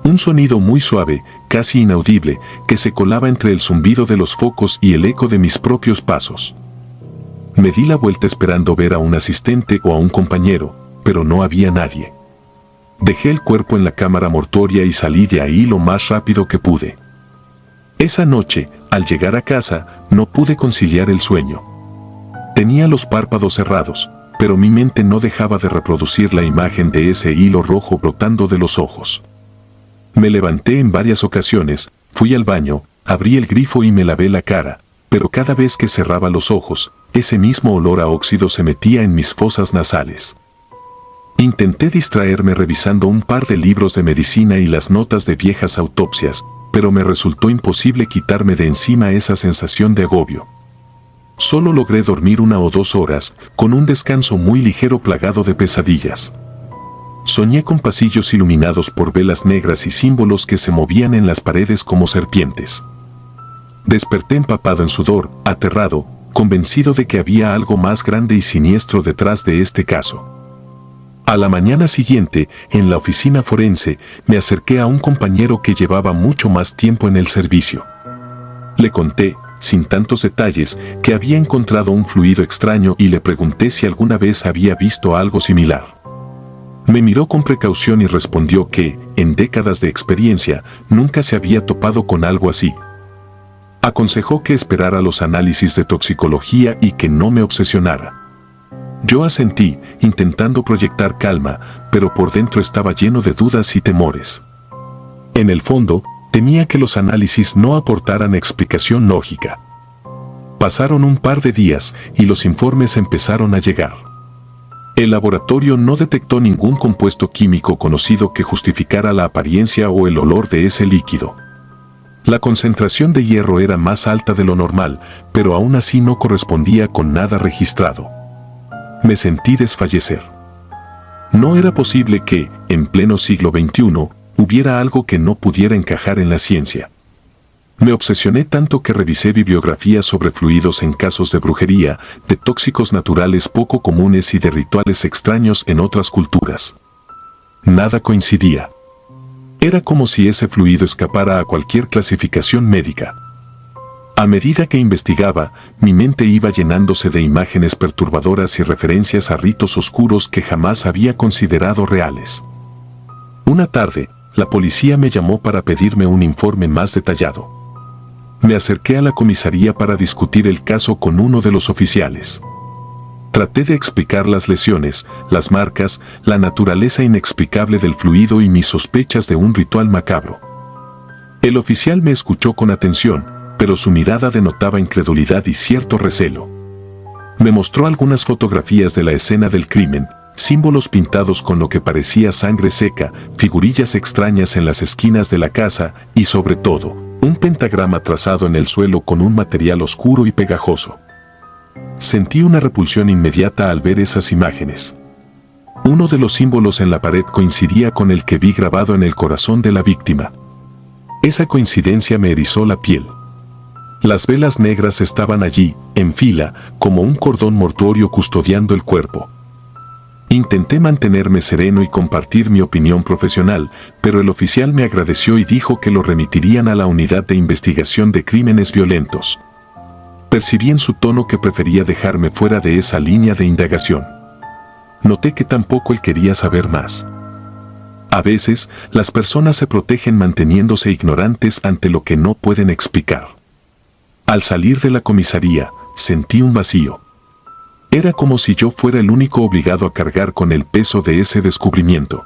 Un sonido muy suave, casi inaudible, que se colaba entre el zumbido de los focos y el eco de mis propios pasos. Me di la vuelta esperando ver a un asistente o a un compañero, pero no había nadie. Dejé el cuerpo en la cámara mortuoria y salí de ahí lo más rápido que pude. Esa noche, al llegar a casa, no pude conciliar el sueño. Tenía los párpados cerrados, pero mi mente no dejaba de reproducir la imagen de ese hilo rojo brotando de los ojos. Me levanté en varias ocasiones, fui al baño, abrí el grifo y me lavé la cara, pero cada vez que cerraba los ojos, ese mismo olor a óxido se metía en mis fosas nasales. Intenté distraerme revisando un par de libros de medicina y las notas de viejas autopsias, pero me resultó imposible quitarme de encima esa sensación de agobio. Solo logré dormir 1 o 2 horas, con un descanso muy ligero plagado de pesadillas. Soñé con pasillos iluminados por velas negras y símbolos que se movían en las paredes como serpientes. Desperté empapado en sudor, aterrado, convencido de que había algo más grande y siniestro detrás de este caso. A la mañana siguiente, en la oficina forense, me acerqué a un compañero que llevaba mucho más tiempo en el servicio. Le conté, sin tantos detalles, que había encontrado un fluido extraño y le pregunté si alguna vez había visto algo similar. Me miró con precaución y respondió que, en décadas de experiencia, nunca se había topado con algo así. Aconsejó que esperara los análisis de toxicología y que no me obsesionara. Yo asentí, intentando proyectar calma, pero por dentro estaba lleno de dudas y temores. En el fondo, temía que los análisis no aportaran explicación lógica. Pasaron un par de días y los informes empezaron a llegar. El laboratorio no detectó ningún compuesto químico conocido que justificara la apariencia o el olor de ese líquido. La concentración de hierro era más alta de lo normal, pero aún así no correspondía con nada registrado. Me sentí desfallecer. No era posible que, en pleno siglo XXI, hubiera algo que no pudiera encajar en la ciencia. Me obsesioné tanto que revisé bibliografía sobre fluidos en casos de brujería, de tóxicos naturales poco comunes y de rituales extraños en otras culturas. Nada coincidía. Era como si ese fluido escapara a cualquier clasificación médica. A medida que investigaba, mi mente iba llenándose de imágenes perturbadoras y referencias a ritos oscuros que jamás había considerado reales. Una tarde, la policía me llamó para pedirme un informe más detallado. Me acerqué a la comisaría para discutir el caso con uno de los oficiales. Traté de explicar las lesiones, las marcas, la naturaleza inexplicable del fluido y mis sospechas de un ritual macabro. El oficial me escuchó con atención, pero su mirada denotaba incredulidad y cierto recelo. Me mostró algunas fotografías de la escena del crimen, símbolos pintados con lo que parecía sangre seca, figurillas extrañas en las esquinas de la casa y, sobre todo, un pentagrama trazado en el suelo con un material oscuro y pegajoso. Sentí una repulsión inmediata al ver esas imágenes. Uno de los símbolos en la pared coincidía con el que vi grabado en el corazón de la víctima. Esa coincidencia me erizó la piel. Las velas negras estaban allí, en fila, como un cordón mortuorio custodiando el cuerpo. Intenté mantenerme sereno y compartir mi opinión profesional, pero el oficial me agradeció y dijo que lo remitirían a la unidad de investigación de crímenes violentos. Percibí en su tono que prefería dejarme fuera de esa línea de indagación. Noté que tampoco él quería saber más. A veces, las personas se protegen manteniéndose ignorantes ante lo que no pueden explicar. Al salir de la comisaría, sentí un vacío. Era como si yo fuera el único obligado a cargar con el peso de ese descubrimiento.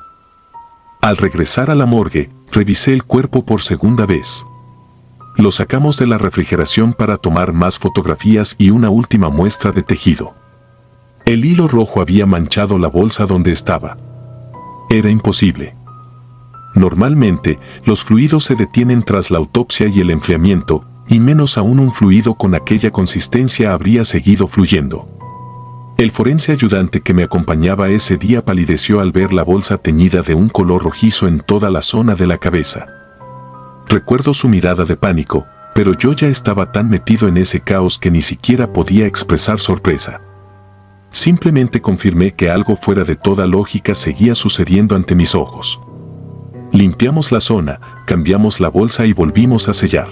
Al regresar a la morgue, revisé el cuerpo por segunda vez. Lo sacamos de la refrigeración para tomar más fotografías y una última muestra de tejido. El hilo rojo había manchado la bolsa donde estaba. Era imposible. Normalmente, los fluidos se detienen tras la autopsia y el enfriamiento, y menos aún un fluido con aquella consistencia habría seguido fluyendo. El forense ayudante que me acompañaba ese día palideció al ver la bolsa teñida de un color rojizo en toda la zona de la cabeza. Recuerdo su mirada de pánico, pero yo ya estaba tan metido en ese caos que ni siquiera podía expresar sorpresa. Simplemente confirmé que algo fuera de toda lógica seguía sucediendo ante mis ojos. Limpiamos la zona, cambiamos la bolsa y volvimos a sellar.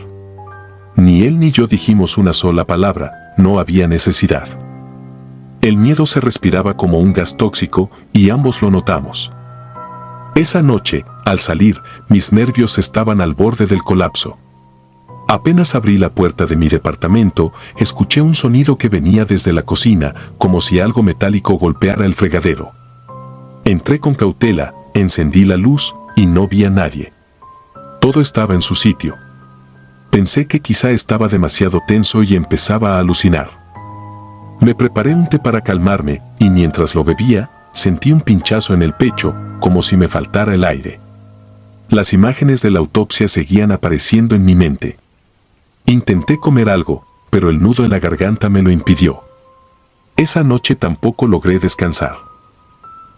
Ni él ni yo dijimos una sola palabra, no había necesidad. El miedo se respiraba como un gas tóxico y ambos lo notamos. Esa noche, al salir, mis nervios estaban al borde del colapso. Apenas abrí la puerta de mi departamento, escuché un sonido que venía desde la cocina, como si algo metálico golpeara el fregadero. Entré con cautela, encendí la luz y no vi a nadie. Todo estaba en su sitio. Pensé que quizá estaba demasiado tenso y empezaba a alucinar. Me preparé un té para calmarme y mientras lo bebía, sentí un pinchazo en el pecho, como si me faltara el aire. Las imágenes de la autopsia seguían apareciendo en mi mente. Intenté comer algo, pero el nudo en la garganta me lo impidió. Esa noche tampoco logré descansar.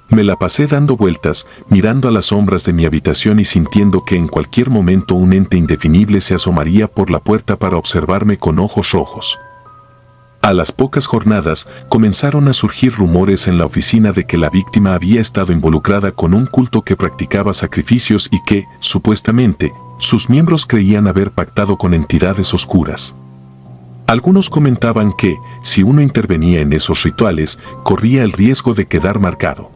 Me la pasé dando vueltas, mirando a las sombras de mi habitación y sintiendo que en cualquier momento un ente indefinible se asomaría por la puerta para observarme con ojos rojos. A las pocas jornadas, comenzaron a surgir rumores en la oficina de que la víctima había estado involucrada con un culto que practicaba sacrificios y que, supuestamente, sus miembros creían haber pactado con entidades oscuras. Algunos comentaban que, si uno intervenía en esos rituales, corría el riesgo de quedar marcado.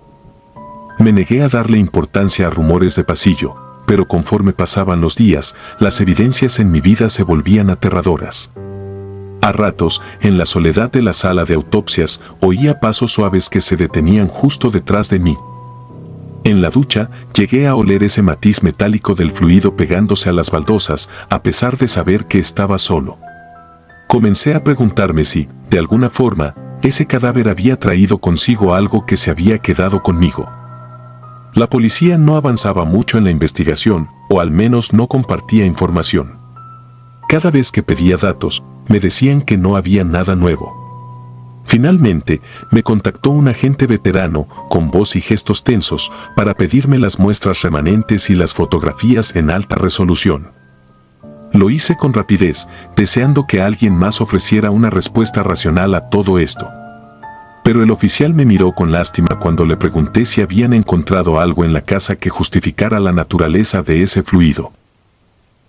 Me negué a darle importancia a rumores de pasillo, pero conforme pasaban los días, las evidencias en mi vida se volvían aterradoras. A ratos, en la soledad de la sala de autopsias, oía pasos suaves que se detenían justo detrás de mí. En la ducha, llegué a oler ese matiz metálico del fluido pegándose a las baldosas, a pesar de saber que estaba solo. Comencé a preguntarme si, de alguna forma, ese cadáver había traído consigo algo que se había quedado conmigo. La policía no avanzaba mucho en la investigación, o al menos no compartía información. Cada vez que pedía datos, me decían que no había nada nuevo. Finalmente, me contactó un agente veterano, con voz y gestos tensos, para pedirme las muestras remanentes y las fotografías en alta resolución. Lo hice con rapidez, deseando que alguien más ofreciera una respuesta racional a todo esto. Pero el oficial me miró con lástima cuando le pregunté si habían encontrado algo en la casa que justificara la naturaleza de ese fluido.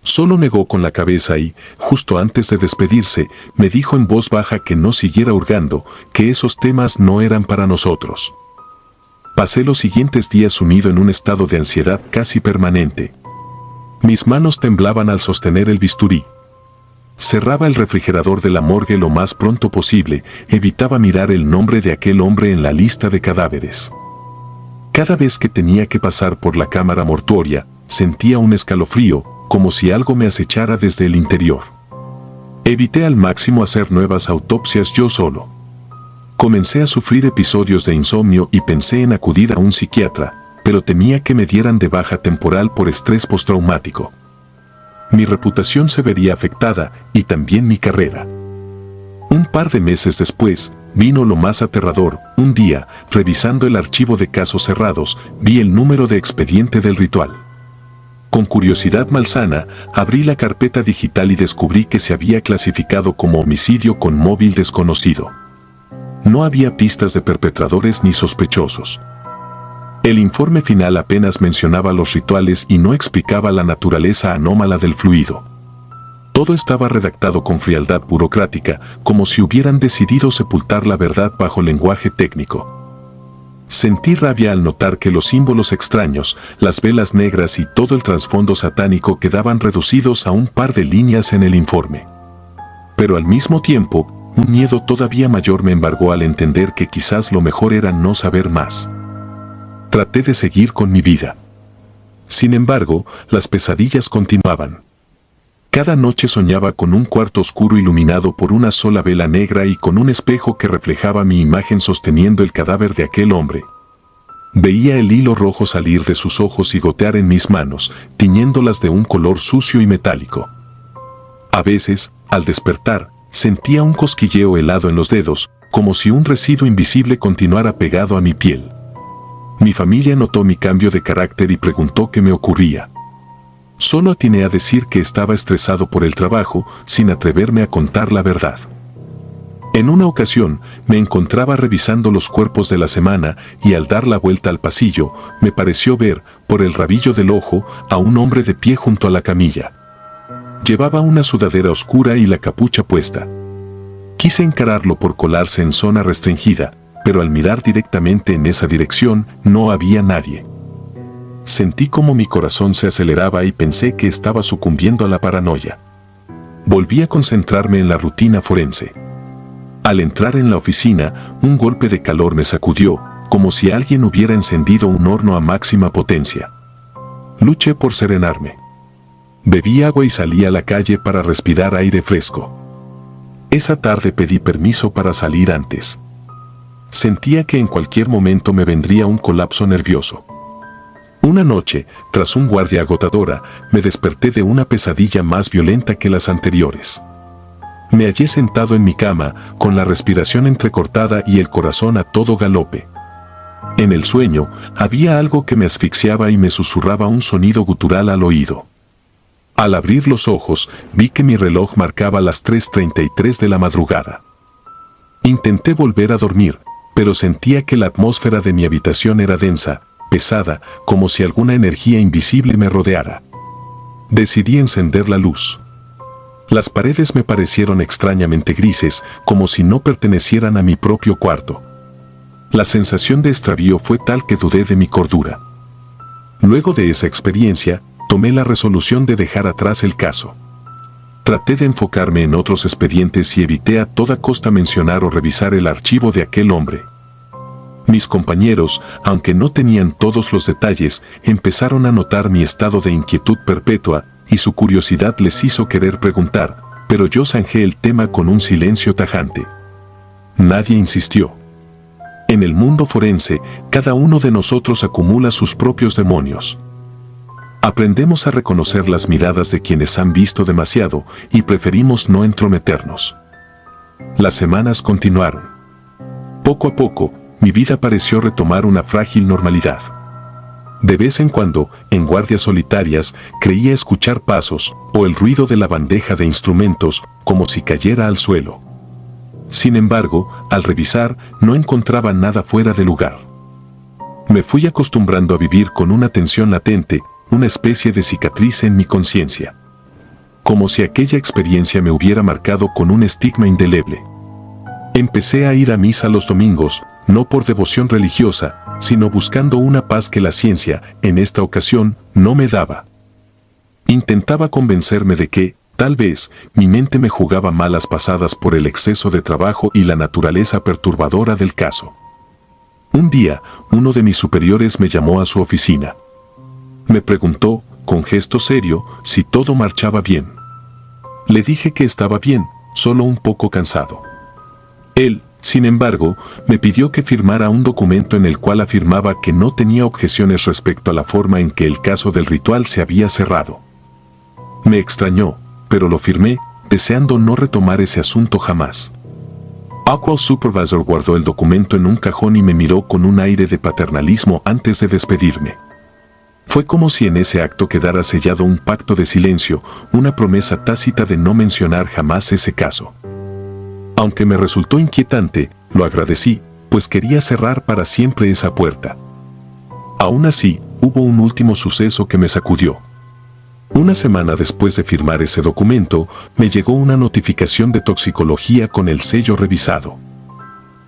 Solo negó con la cabeza y, justo antes de despedirse, me dijo en voz baja que no siguiera hurgando, que esos temas no eran para nosotros. Pasé los siguientes días sumido en un estado de ansiedad casi permanente. Mis manos temblaban al sostener el bisturí. Cerraba el refrigerador de la morgue lo más pronto posible, evitaba mirar el nombre de aquel hombre en la lista de cadáveres. Cada vez que tenía que pasar por la cámara mortuoria, sentía un escalofrío, como si algo me acechara desde el interior. Evité al máximo hacer nuevas autopsias yo solo. Comencé a sufrir episodios de insomnio y pensé en acudir a un psiquiatra, pero temía que me dieran de baja temporal por estrés postraumático. Mi reputación se vería afectada y también mi carrera. Un par de meses después, vino lo más aterrador. Un día, revisando el archivo de casos cerrados, vi el número de expediente del ritual. Con curiosidad malsana, abrí la carpeta digital y descubrí que se había clasificado como homicidio con móvil desconocido. No había pistas de perpetradores ni sospechosos. El informe final apenas mencionaba los rituales y no explicaba la naturaleza anómala del fluido. Todo estaba redactado con frialdad burocrática, como si hubieran decidido sepultar la verdad bajo lenguaje técnico. Sentí rabia al notar que los símbolos extraños, las velas negras y todo el trasfondo satánico quedaban reducidos a un par de líneas en el informe. Pero al mismo tiempo, un miedo todavía mayor me embargó al entender que quizás lo mejor era no saber más. Traté de seguir con mi vida. Sin embargo, las pesadillas continuaban. Cada noche soñaba con un cuarto oscuro iluminado por una sola vela negra y con un espejo que reflejaba mi imagen sosteniendo el cadáver de aquel hombre. Veía el hilo rojo salir de sus ojos y gotear en mis manos, tiñéndolas de un color sucio y metálico. A veces, al despertar, sentía un cosquilleo helado en los dedos, como si un residuo invisible continuara pegado a mi piel. Mi familia notó mi cambio de carácter y preguntó qué me ocurría. Solo atiné a decir que estaba estresado por el trabajo, sin atreverme a contar la verdad. En una ocasión, me encontraba revisando los cuerpos de la semana y al dar la vuelta al pasillo, me pareció ver, por el rabillo del ojo, a un hombre de pie junto a la camilla. Llevaba una sudadera oscura y la capucha puesta. Quise encararlo por colarse en zona restringida, pero al mirar directamente en esa dirección no había nadie. Sentí como mi corazón se aceleraba y pensé que estaba sucumbiendo a la paranoia. Volví a concentrarme en la rutina forense. Al entrar en la oficina, un golpe de calor me sacudió, como si alguien hubiera encendido un horno a máxima potencia. Luché por serenarme. Bebí agua y salí a la calle para respirar aire fresco. Esa tarde pedí permiso para salir antes. Sentía que en cualquier momento me vendría un colapso nervioso. Una noche, tras un guardia agotadora, me desperté de una pesadilla más violenta que las anteriores. Me hallé sentado en mi cama, con la respiración entrecortada y el corazón a todo galope. En el sueño, había algo que me asfixiaba y me susurraba un sonido gutural al oído. Al abrir los ojos, vi que mi reloj marcaba las 3:33 de la madrugada. Intenté volver a dormir, pero sentía que la atmósfera de mi habitación era densa, pesada, como si alguna energía invisible me rodeara. Decidí encender la luz. Las paredes me parecieron extrañamente grises, como si no pertenecieran a mi propio cuarto. La sensación de extravío fue tal que dudé de mi cordura. Luego de esa experiencia, tomé la resolución de dejar atrás el caso. Traté de enfocarme en otros expedientes y evité a toda costa mencionar o revisar el archivo de aquel hombre. Mis compañeros, aunque no tenían todos los detalles, empezaron a notar mi estado de inquietud perpetua, y su curiosidad les hizo querer preguntar, pero yo zanjé el tema con un silencio tajante. Nadie insistió. En el mundo forense, cada uno de nosotros acumula sus propios demonios. Aprendemos a reconocer las miradas de quienes han visto demasiado y preferimos no entrometernos. Las semanas continuaron. Poco a poco, mi vida pareció retomar una frágil normalidad. De vez en cuando, en guardias solitarias, creía escuchar pasos o el ruido de la bandeja de instrumentos como si cayera al suelo. Sin embargo, al revisar, no encontraba nada fuera de lugar. Me fui acostumbrando a vivir con una tensión latente, una especie de cicatriz en mi conciencia. Como si aquella experiencia me hubiera marcado con un estigma indeleble. Empecé a ir a misa los domingos, no por devoción religiosa, sino buscando una paz que la ciencia, en esta ocasión, no me daba. Intentaba convencerme de que, tal vez, mi mente me jugaba malas pasadas por el exceso de trabajo y la naturaleza perturbadora del caso. Un día, uno de mis superiores me llamó a su oficina. Me preguntó, con gesto serio, si todo marchaba bien. Le dije que estaba bien, solo un poco cansado. Él, sin embargo, me pidió que firmara un documento en el cual afirmaba que no tenía objeciones respecto a la forma en que el caso del ritual se había cerrado. Me extrañó, pero lo firmé, deseando no retomar ese asunto jamás. Aqua Supervisor guardó el documento en un cajón y me miró con un aire de paternalismo antes de despedirme. Fue como si en ese acto quedara sellado un pacto de silencio, una promesa tácita de no mencionar jamás ese caso. Aunque me resultó inquietante, lo agradecí, pues quería cerrar para siempre esa puerta. Aún así, hubo un último suceso que me sacudió. Una semana después de firmar ese documento, me llegó una notificación de toxicología con el sello revisado.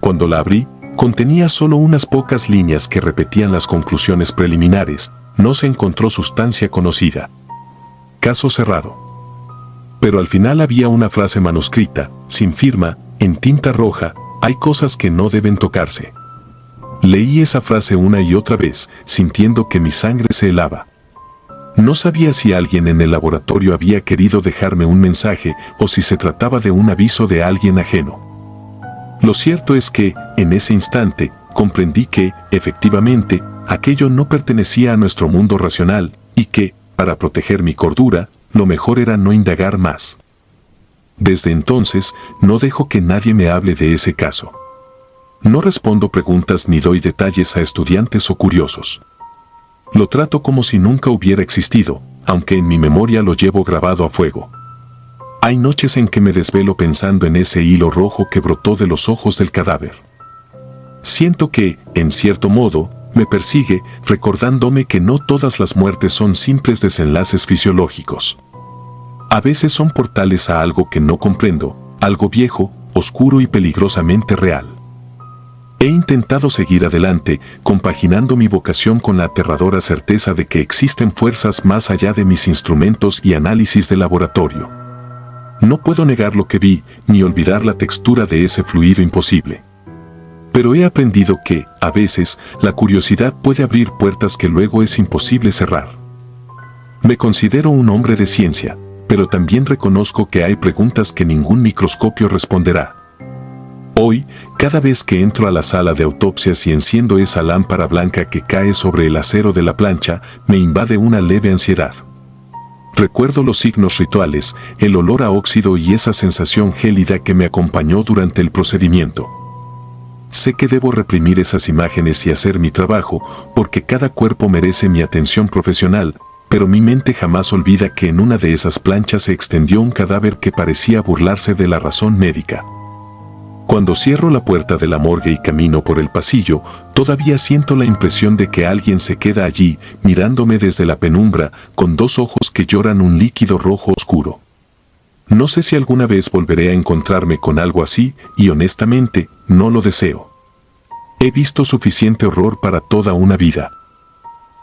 Cuando la abrí, contenía solo unas pocas líneas que repetían las conclusiones preliminares. No se encontró sustancia conocida. Caso cerrado. Pero al final había una frase manuscrita, sin firma, en tinta roja: hay cosas que no deben tocarse. Leí esa frase una y otra vez, sintiendo que mi sangre se helaba. No sabía si alguien en el laboratorio había querido dejarme un mensaje o si se trataba de un aviso de alguien ajeno. Lo cierto es que, en ese instante, comprendí que, efectivamente, aquello no pertenecía a nuestro mundo racional y que, para proteger mi cordura, lo mejor era no indagar más. Desde entonces, no dejo que nadie me hable de ese caso. No respondo preguntas ni doy detalles a estudiantes o curiosos. Lo trato como si nunca hubiera existido, aunque en mi memoria lo llevo grabado a fuego. Hay noches en que me desvelo pensando en ese hilo rojo que brotó de los ojos del cadáver. Siento que, en cierto modo, me persigue, recordándome que no todas las muertes son simples desenlaces fisiológicos. A veces son portales a algo que no comprendo, algo viejo, oscuro y peligrosamente real. He intentado seguir adelante, compaginando mi vocación con la aterradora certeza de que existen fuerzas más allá de mis instrumentos y análisis de laboratorio. No puedo negar lo que vi, ni olvidar la textura de ese fluido imposible. Pero he aprendido que, a veces, la curiosidad puede abrir puertas que luego es imposible cerrar. Me considero un hombre de ciencia, pero también reconozco que hay preguntas que ningún microscopio responderá. Hoy, cada vez que entro a la sala de autopsias y enciendo esa lámpara blanca que cae sobre el acero de la plancha, me invade una leve ansiedad. Recuerdo los signos rituales, el olor a óxido y esa sensación gélida que me acompañó durante el procedimiento. Sé que debo reprimir esas imágenes y hacer mi trabajo, porque cada cuerpo merece mi atención profesional, pero mi mente jamás olvida que en una de esas planchas se extendió un cadáver que parecía burlarse de la razón médica. Cuando cierro la puerta de la morgue y camino por el pasillo, todavía siento la impresión de que alguien se queda allí, mirándome desde la penumbra, con dos ojos que lloran un líquido rojo oscuro. No sé si alguna vez volveré a encontrarme con algo así, y honestamente, no lo deseo. He visto suficiente horror para toda una vida.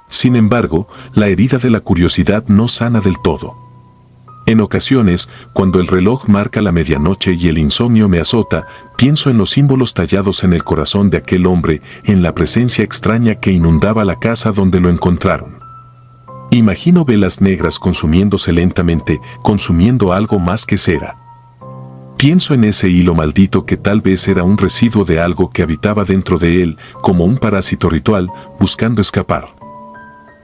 Sin embargo, la herida de la curiosidad no sana del todo. En ocasiones, cuando el reloj marca la medianoche y el insomnio me azota, pienso en los símbolos tallados en el corazón de aquel hombre, en la presencia extraña que inundaba la casa donde lo encontraron. Imagino velas negras consumiéndose lentamente, consumiendo algo más que cera. Pienso en ese hilo maldito que tal vez era un residuo de algo que habitaba dentro de él, como un parásito ritual, buscando escapar.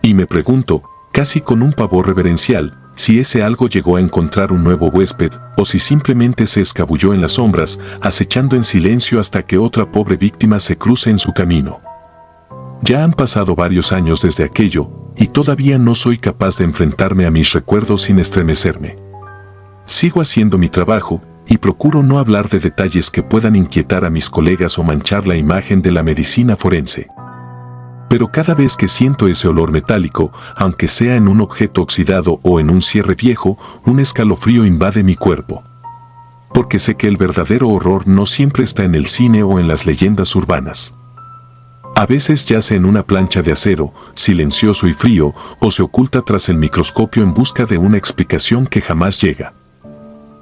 Y me pregunto, casi con un pavor reverencial, si ese algo llegó a encontrar un nuevo huésped, o si simplemente se escabulló en las sombras, acechando en silencio hasta que otra pobre víctima se cruce en su camino. Ya han pasado varios años desde aquello, y todavía no soy capaz de enfrentarme a mis recuerdos sin estremecerme. Sigo haciendo mi trabajo, y procuro no hablar de detalles que puedan inquietar a mis colegas o manchar la imagen de la medicina forense. Pero cada vez que siento ese olor metálico, aunque sea en un objeto oxidado o en un cierre viejo, un escalofrío invade mi cuerpo. Porque sé que el verdadero horror no siempre está en el cine o en las leyendas urbanas. A veces yace en una plancha de acero, silencioso y frío, o se oculta tras el microscopio en busca de una explicación que jamás llega.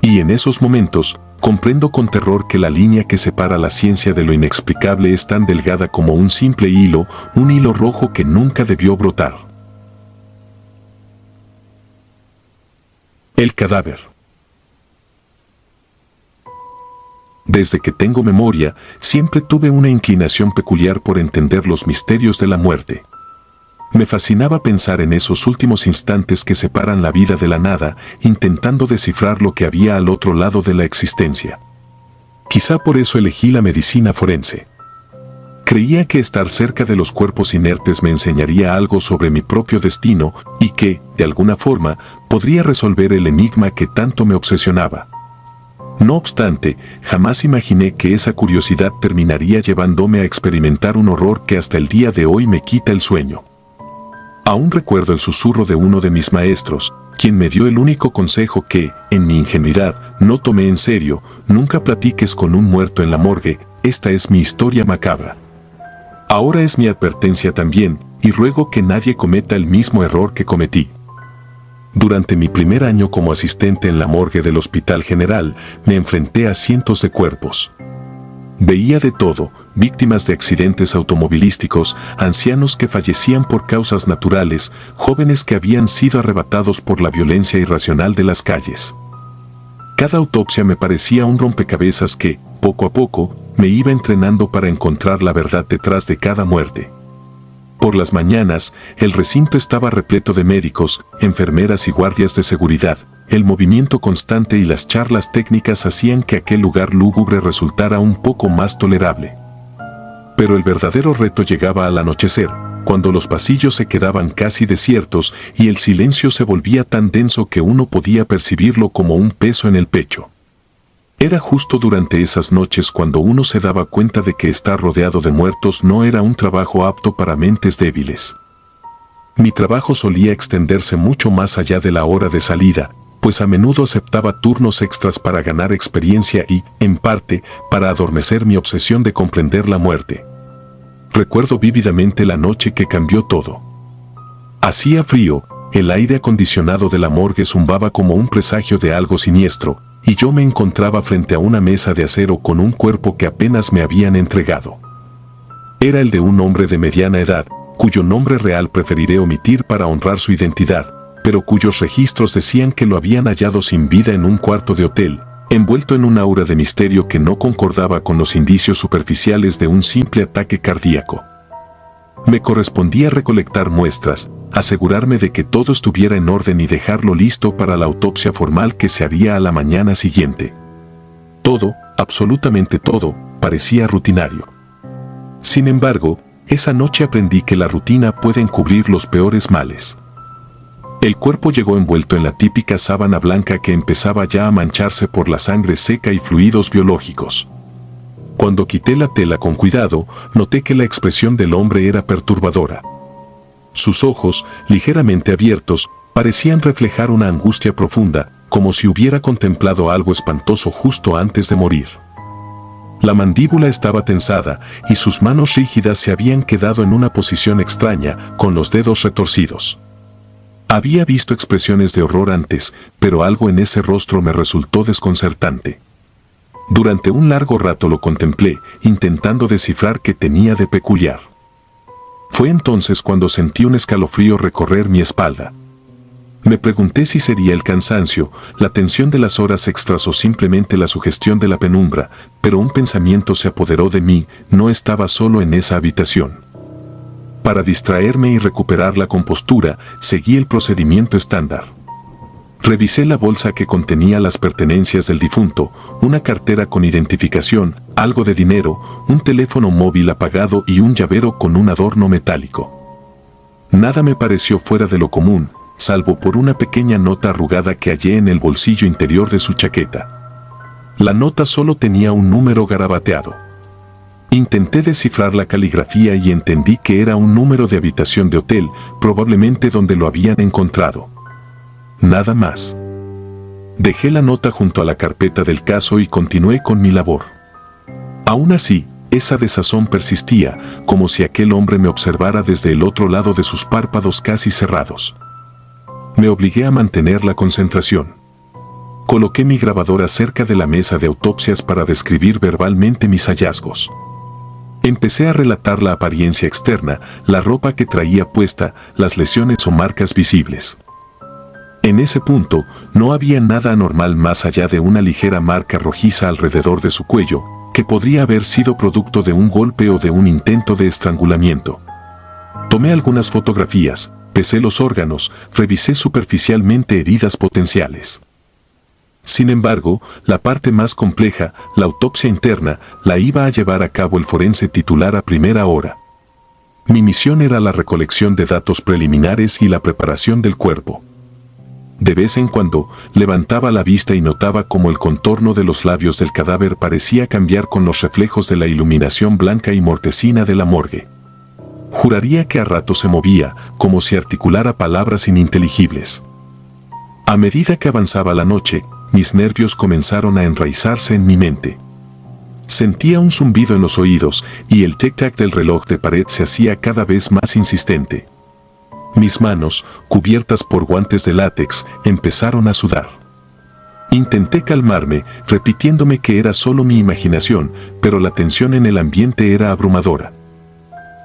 Y en esos momentos, comprendo con terror que la línea que separa la ciencia de lo inexplicable es tan delgada como un simple hilo, un hilo rojo que nunca debió brotar. El cadáver. Desde que tengo memoria, siempre tuve una inclinación peculiar por entender los misterios de la muerte. Me fascinaba pensar en esos últimos instantes que separan la vida de la nada, intentando descifrar lo que había al otro lado de la existencia. Quizá por eso elegí la medicina forense. Creía que estar cerca de los cuerpos inertes me enseñaría algo sobre mi propio destino y que, de alguna forma, podría resolver el enigma que tanto me obsesionaba. No obstante, jamás imaginé que esa curiosidad terminaría llevándome a experimentar un horror que hasta el día de hoy me quita el sueño. Aún recuerdo el susurro de uno de mis maestros, quien me dio el único consejo que, en mi ingenuidad, no tomé en serio: nunca platiques con un muerto en la morgue, esta es mi historia macabra. Ahora es mi advertencia también, y ruego que nadie cometa el mismo error que cometí. Durante mi primer año como asistente en la morgue del Hospital General, me enfrenté a cientos de cuerpos. Veía de todo: víctimas de accidentes automovilísticos, ancianos que fallecían por causas naturales, jóvenes que habían sido arrebatados por la violencia irracional de las calles. Cada autopsia me parecía un rompecabezas que, poco a poco, me iba entrenando para encontrar la verdad detrás de cada muerte. Por las mañanas, el recinto estaba repleto de médicos, enfermeras y guardias de seguridad. El movimiento constante y las charlas técnicas hacían que aquel lugar lúgubre resultara un poco más tolerable. Pero el verdadero reto llegaba al anochecer, cuando los pasillos se quedaban casi desiertos y el silencio se volvía tan denso que uno podía percibirlo como un peso en el pecho. Era justo durante esas noches cuando uno se daba cuenta de que estar rodeado de muertos no era un trabajo apto para mentes débiles. Mi trabajo solía extenderse mucho más allá de la hora de salida, pues a menudo aceptaba turnos extras para ganar experiencia y, en parte, para adormecer mi obsesión de comprender la muerte. Recuerdo vívidamente la noche que cambió todo. Hacía frío, el aire acondicionado de la morgue zumbaba como un presagio de algo siniestro, y yo me encontraba frente a una mesa de acero con un cuerpo que apenas me habían entregado. Era el de un hombre de mediana edad, cuyo nombre real preferiré omitir para honrar su identidad, pero cuyos registros decían que lo habían hallado sin vida en un cuarto de hotel, envuelto en un aura de misterio que no concordaba con los indicios superficiales de un simple ataque cardíaco. Me correspondía recolectar muestras, asegurarme de que todo estuviera en orden y dejarlo listo para la autopsia formal que se haría a la mañana siguiente. Todo, absolutamente todo, parecía rutinario. Sin embargo, esa noche aprendí que la rutina puede encubrir los peores males. El cuerpo llegó envuelto en la típica sábana blanca que empezaba ya a mancharse por la sangre seca y fluidos biológicos. Cuando quité la tela con cuidado, noté que la expresión del hombre era perturbadora. Sus ojos, ligeramente abiertos, parecían reflejar una angustia profunda, como si hubiera contemplado algo espantoso justo antes de morir. La mandíbula estaba tensada y sus manos rígidas se habían quedado en una posición extraña, con los dedos retorcidos. Había visto expresiones de horror antes, pero algo en ese rostro me resultó desconcertante. Durante un largo rato lo contemplé, intentando descifrar qué tenía de peculiar. Fue entonces cuando sentí un escalofrío recorrer mi espalda. Me pregunté si sería el cansancio, la tensión de las horas extras o simplemente la sugestión de la penumbra, pero un pensamiento se apoderó de mí, no estaba solo en esa habitación. Para distraerme y recuperar la compostura, seguí el procedimiento estándar. Revisé la bolsa que contenía las pertenencias del difunto, una cartera con identificación, algo de dinero, un teléfono móvil apagado y un llavero con un adorno metálico. Nada me pareció fuera de lo común, salvo por una pequeña nota arrugada que hallé en el bolsillo interior de su chaqueta. La nota solo tenía un número garabateado. Intenté descifrar la caligrafía y entendí que era un número de habitación de hotel, probablemente donde lo habían encontrado. Nada más. Dejé la nota junto a la carpeta del caso y continué con mi labor. Aún así, esa desazón persistía, como si aquel hombre me observara desde el otro lado de sus párpados casi cerrados. Me obligué a mantener la concentración. Coloqué mi grabadora cerca de la mesa de autopsias para describir verbalmente mis hallazgos. Empecé a relatar la apariencia externa, la ropa que traía puesta, las lesiones o marcas visibles. En ese punto, no había nada anormal más allá de una ligera marca rojiza alrededor de su cuello, que podría haber sido producto de un golpe o de un intento de estrangulamiento. Tomé algunas fotografías, pesé los órganos, revisé superficialmente heridas potenciales. Sin embargo, la parte más compleja, la autopsia interna, la iba a llevar a cabo el forense titular a primera hora. Mi misión era la recolección de datos preliminares y la preparación del cuerpo. De vez en cuando, levantaba la vista y notaba cómo el contorno de los labios del cadáver parecía cambiar con los reflejos de la iluminación blanca y mortecina de la morgue. Juraría que a ratos se movía, como si articulara palabras ininteligibles. A medida que avanzaba la noche, mis nervios comenzaron a enraizarse en mi mente. Sentía un zumbido en los oídos y el tic-tac del reloj de pared se hacía cada vez más insistente. Mis manos, cubiertas por guantes de látex, empezaron a sudar. Intenté calmarme, repitiéndome que era solo mi imaginación, pero la tensión en el ambiente era abrumadora.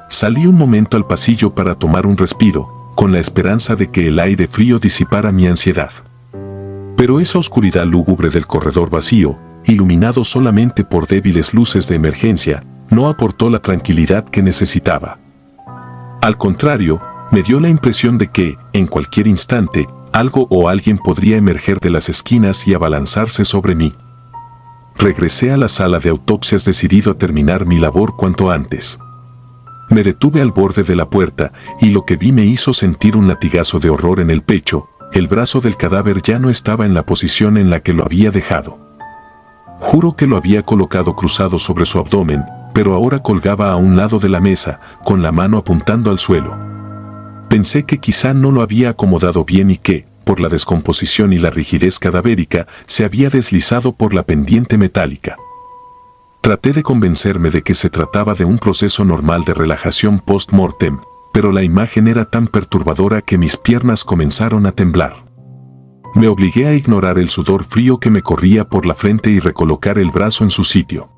Salí un momento al pasillo para tomar un respiro, con la esperanza de que el aire frío disipara mi ansiedad. Pero esa oscuridad lúgubre del corredor vacío, iluminado solamente por débiles luces de emergencia, no aportó la tranquilidad que necesitaba. Al contrario, me dio la impresión de que, en cualquier instante, algo o alguien podría emerger de las esquinas y abalanzarse sobre mí. Regresé a la sala de autopsias decidido a terminar mi labor cuanto antes. Me detuve al borde de la puerta y lo que vi me hizo sentir un latigazo de horror en el pecho. El brazo del cadáver ya no estaba en la posición en la que lo había dejado. Juro que lo había colocado cruzado sobre su abdomen, pero ahora colgaba a un lado de la mesa, con la mano apuntando al suelo. Pensé que quizá no lo había acomodado bien y que, por la descomposición y la rigidez cadavérica, se había deslizado por la pendiente metálica. Traté de convencerme de que se trataba de un proceso normal de relajación post-mortem, pero la imagen era tan perturbadora que mis piernas comenzaron a temblar. Me obligué a ignorar el sudor frío que me corría por la frente y recolocar el brazo en su sitio.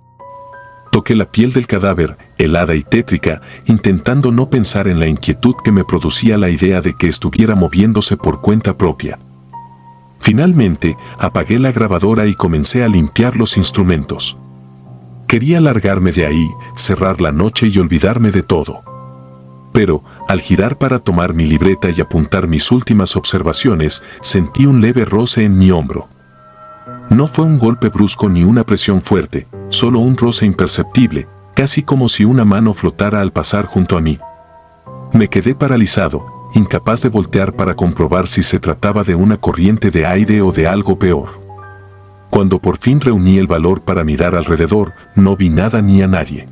Toqué la piel del cadáver, helada y tétrica, intentando no pensar en la inquietud que me producía la idea de que estuviera moviéndose por cuenta propia. Finalmente, apagué la grabadora y comencé a limpiar los instrumentos. Quería largarme de ahí, cerrar la noche y olvidarme de todo. Pero, al girar para tomar mi libreta y apuntar mis últimas observaciones, sentí un leve roce en mi hombro. No fue un golpe brusco ni una presión fuerte, solo un roce imperceptible, casi como si una mano flotara al pasar junto a mí. Me quedé paralizado, incapaz de voltear para comprobar si se trataba de una corriente de aire o de algo peor. Cuando por fin reuní el valor para mirar alrededor, no vi nada ni a nadie.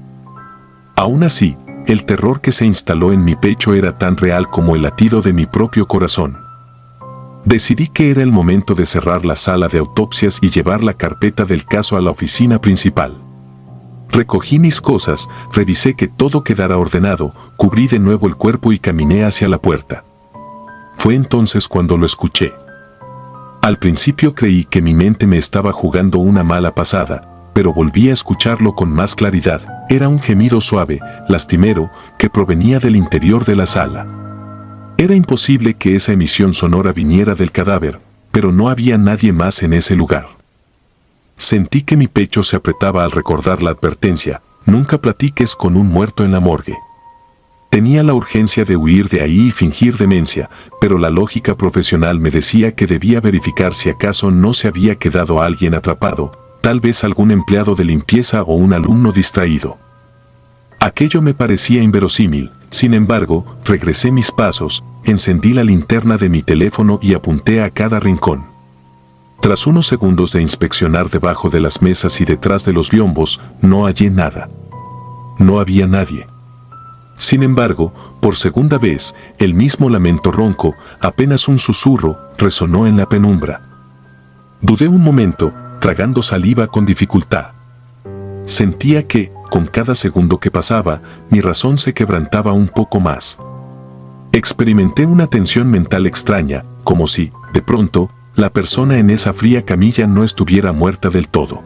Aún así, el terror que se instaló en mi pecho era tan real como el latido de mi propio corazón. Decidí que era el momento de cerrar la sala de autopsias y llevar la carpeta del caso a la oficina principal. Recogí mis cosas, revisé que todo quedara ordenado, cubrí de nuevo el cuerpo y caminé hacia la puerta. Fue entonces cuando lo escuché. Al principio creí que mi mente me estaba jugando una mala pasada, pero volví a escucharlo con más claridad. Era un gemido suave, lastimero, que provenía del interior de la sala. Era imposible que esa emisión sonora viniera del cadáver, pero no había nadie más en ese lugar. Sentí que mi pecho se apretaba al recordar la advertencia: nunca platiques con un muerto en la morgue. Tenía la urgencia de huir de ahí y fingir demencia, pero la lógica profesional me decía que debía verificar si acaso no se había quedado alguien atrapado, tal vez algún empleado de limpieza o un alumno distraído. Aquello me parecía inverosímil. Sin embargo, regresé mis pasos, encendí la linterna de mi teléfono y apunté a cada rincón. Tras unos segundos de inspeccionar debajo de las mesas y detrás de los biombos, no hallé nada. No había nadie. Sin embargo, por segunda vez, el mismo lamento ronco, apenas un susurro, resonó en la penumbra. Dudé un momento, tragando saliva con dificultad. Sentía que, con cada segundo que pasaba, mi razón se quebrantaba un poco más. Experimenté una tensión mental extraña, como si, de pronto, la persona en esa fría camilla no estuviera muerta del todo.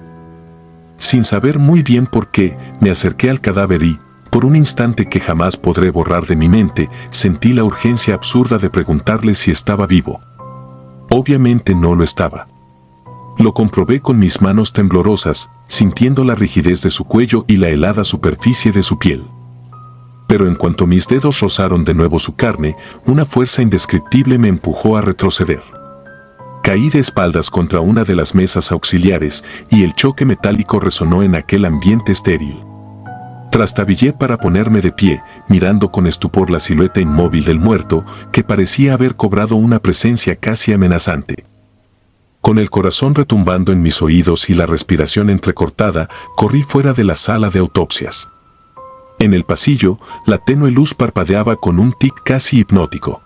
Sin saber muy bien por qué, me acerqué al cadáver y, por un instante que jamás podré borrar de mi mente, sentí la urgencia absurda de preguntarle si estaba vivo. Obviamente no lo estaba. Lo comprobé con mis manos temblorosas, sintiendo la rigidez de su cuello y la helada superficie de su piel. Pero en cuanto mis dedos rozaron de nuevo su carne, una fuerza indescriptible me empujó a retroceder. Caí de espaldas contra una de las mesas auxiliares y el choque metálico resonó en aquel ambiente estéril. Trastabillé para ponerme de pie, mirando con estupor la silueta inmóvil del muerto, que parecía haber cobrado una presencia casi amenazante. Con el corazón retumbando en mis oídos y la respiración entrecortada, corrí fuera de la sala de autopsias. En el pasillo, la tenue luz parpadeaba con un tic casi hipnótico.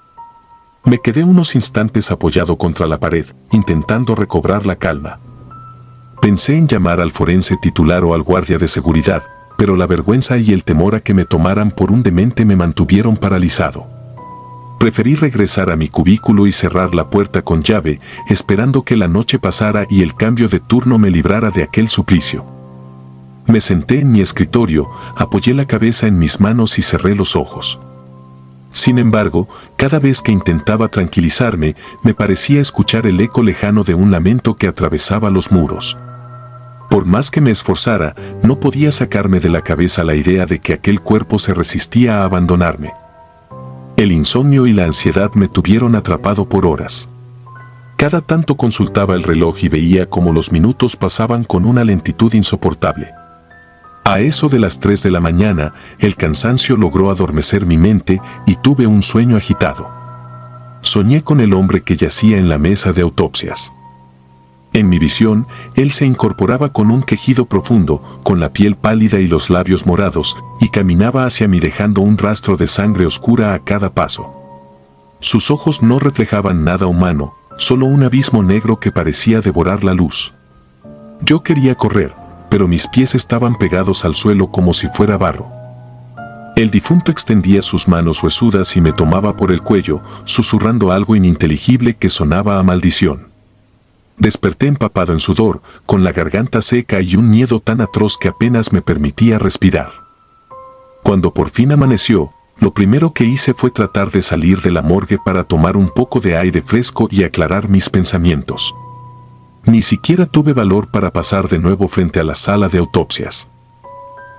Me quedé unos instantes apoyado contra la pared, intentando recobrar la calma. Pensé en llamar al forense titular o al guardia de seguridad, pero la vergüenza y el temor a que me tomaran por un demente me mantuvieron paralizado. Preferí regresar a mi cubículo y cerrar la puerta con llave, esperando que la noche pasara y el cambio de turno me librara de aquel suplicio. Me senté en mi escritorio, apoyé la cabeza en mis manos y cerré los ojos. Sin embargo, cada vez que intentaba tranquilizarme, me parecía escuchar el eco lejano de un lamento que atravesaba los muros. Por más que me esforzara, no podía sacarme de la cabeza la idea de que aquel cuerpo se resistía a abandonarme. El insomnio y la ansiedad me tuvieron atrapado por horas. Cada tanto consultaba el reloj y veía cómo los minutos pasaban con una lentitud insoportable. A eso de las 3 de la mañana, el cansancio logró adormecer mi mente y tuve un sueño agitado. Soñé con el hombre que yacía en la mesa de autopsias. En mi visión, él se incorporaba con un quejido profundo, con la piel pálida y los labios morados, y caminaba hacia mí dejando un rastro de sangre oscura a cada paso. Sus ojos no reflejaban nada humano, solo un abismo negro que parecía devorar la luz. Yo quería correr, pero mis pies estaban pegados al suelo como si fuera barro. El difunto extendía sus manos huesudas y me tomaba por el cuello, susurrando algo ininteligible que sonaba a maldición. Desperté empapado en sudor, con la garganta seca y un miedo tan atroz que apenas me permitía respirar. Cuando por fin amaneció, lo primero que hice fue tratar de salir de la morgue para tomar un poco de aire fresco y aclarar mis pensamientos. Ni siquiera tuve valor para pasar de nuevo frente a la sala de autopsias.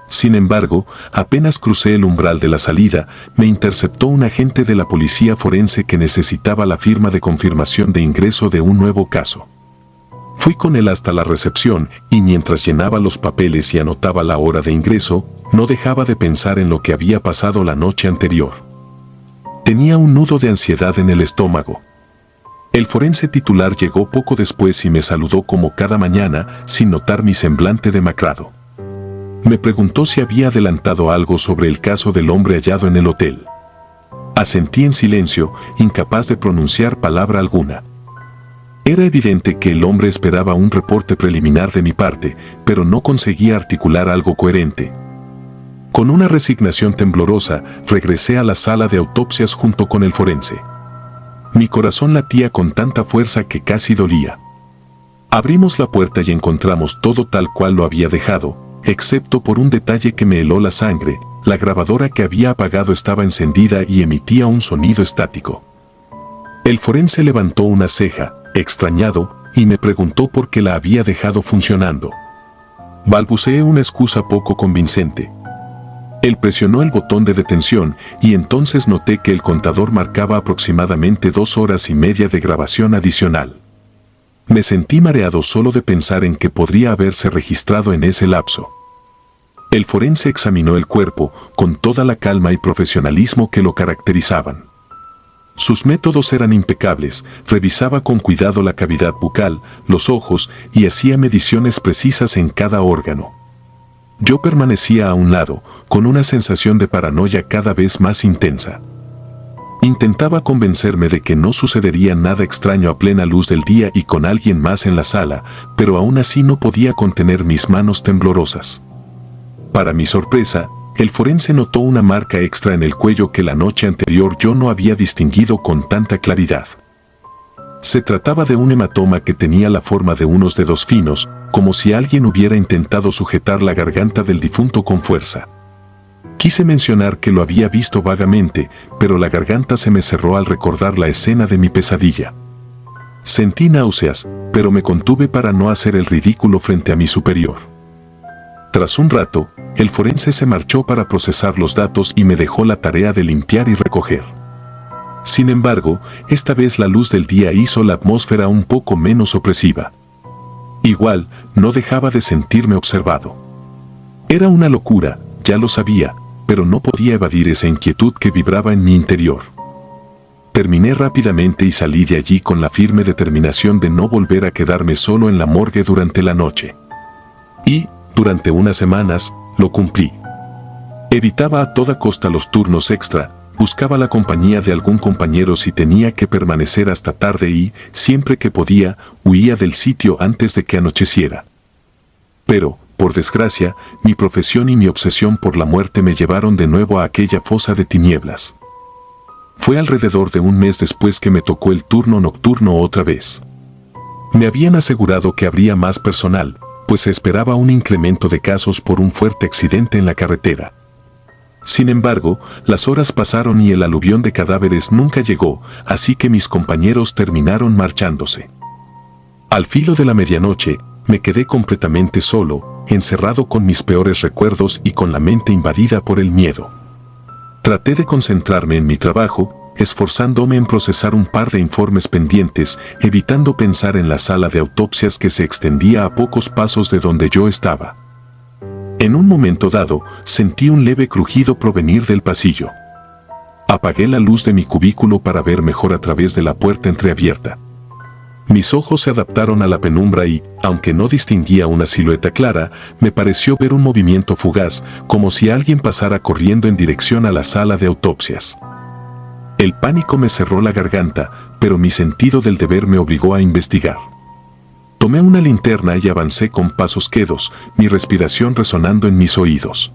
Sin embargo, apenas crucé el umbral de la salida, me interceptó un agente de la policía forense que necesitaba la firma de confirmación de ingreso de un nuevo caso. Fui con él hasta la recepción y mientras llenaba los papeles y anotaba la hora de ingreso, no dejaba de pensar en lo que había pasado la noche anterior. Tenía un nudo de ansiedad en el estómago. El forense titular llegó poco después y me saludó como cada mañana, sin notar mi semblante demacrado. Me preguntó si había adelantado algo sobre el caso del hombre hallado en el hotel. Asentí en silencio, incapaz de pronunciar palabra alguna. Era evidente que el hombre esperaba un reporte preliminar de mi parte, pero no conseguía articular algo coherente. Con una resignación temblorosa, regresé a la sala de autopsias junto con el forense. Mi corazón latía con tanta fuerza que casi dolía. Abrimos la puerta y encontramos todo tal cual lo había dejado, excepto por un detalle que me heló la sangre: la grabadora que había apagado estaba encendida y emitía un sonido estático. El forense levantó una ceja, extrañado, y me preguntó por qué la había dejado funcionando. Balbuceé una excusa poco convincente. Él presionó el botón de detención y entonces noté que el contador marcaba aproximadamente 2 horas y media de grabación adicional. Me sentí mareado solo de pensar en que podría haberse registrado en ese lapso. El forense examinó el cuerpo con toda la calma y profesionalismo que lo caracterizaban. Sus métodos eran impecables, revisaba con cuidado la cavidad bucal, los ojos y hacía mediciones precisas en cada órgano. Yo permanecía a un lado, con una sensación de paranoia cada vez más intensa. Intentaba convencerme de que no sucedería nada extraño a plena luz del día y con alguien más en la sala, pero aún así no podía contener mis manos temblorosas. Para mi sorpresa, el forense notó una marca extra en el cuello que la noche anterior yo no había distinguido con tanta claridad. Se trataba de un hematoma que tenía la forma de unos dedos finos, como si alguien hubiera intentado sujetar la garganta del difunto con fuerza. Quise mencionar que lo había visto vagamente, pero la garganta se me cerró al recordar la escena de mi pesadilla. Sentí náuseas, pero me contuve para no hacer el ridículo frente a mi superior. Tras un rato, el forense se marchó para procesar los datos y me dejó la tarea de limpiar y recoger. Sin embargo, esta vez la luz del día hizo la atmósfera un poco menos opresiva. Igual, no dejaba de sentirme observado. Era una locura, ya lo sabía, pero no podía evadir esa inquietud que vibraba en mi interior. Terminé rápidamente y salí de allí con la firme determinación de no volver a quedarme solo en la morgue durante la noche. Y, durante unas semanas, lo cumplí. Evitaba a toda costa los turnos extra, buscaba la compañía de algún compañero si tenía que permanecer hasta tarde y, siempre que podía, huía del sitio antes de que anocheciera. Pero, por desgracia, mi profesión y mi obsesión por la muerte me llevaron de nuevo a aquella fosa de tinieblas. Fue alrededor de un mes después que me tocó el turno nocturno otra vez. Me habían asegurado que habría más personal, pues se esperaba un incremento de casos por un fuerte accidente en la carretera. Sin embargo, las horas pasaron y el aluvión de cadáveres nunca llegó, así que mis compañeros terminaron marchándose. Al filo de la medianoche, me quedé completamente solo, encerrado con mis peores recuerdos y con la mente invadida por el miedo. Traté de concentrarme en mi trabajo, esforzándome en procesar un par de informes pendientes, evitando pensar en la sala de autopsias que se extendía a pocos pasos de donde yo estaba. En un momento dado, sentí un leve crujido provenir del pasillo. Apagué la luz de mi cubículo para ver mejor a través de la puerta entreabierta. Mis ojos se adaptaron a la penumbra y, aunque no distinguía una silueta clara, me pareció ver un movimiento fugaz, como si alguien pasara corriendo en dirección a la sala de autopsias. El pánico me cerró la garganta, pero mi sentido del deber me obligó a investigar. Tomé una linterna y avancé con pasos quedos, mi respiración resonando en mis oídos.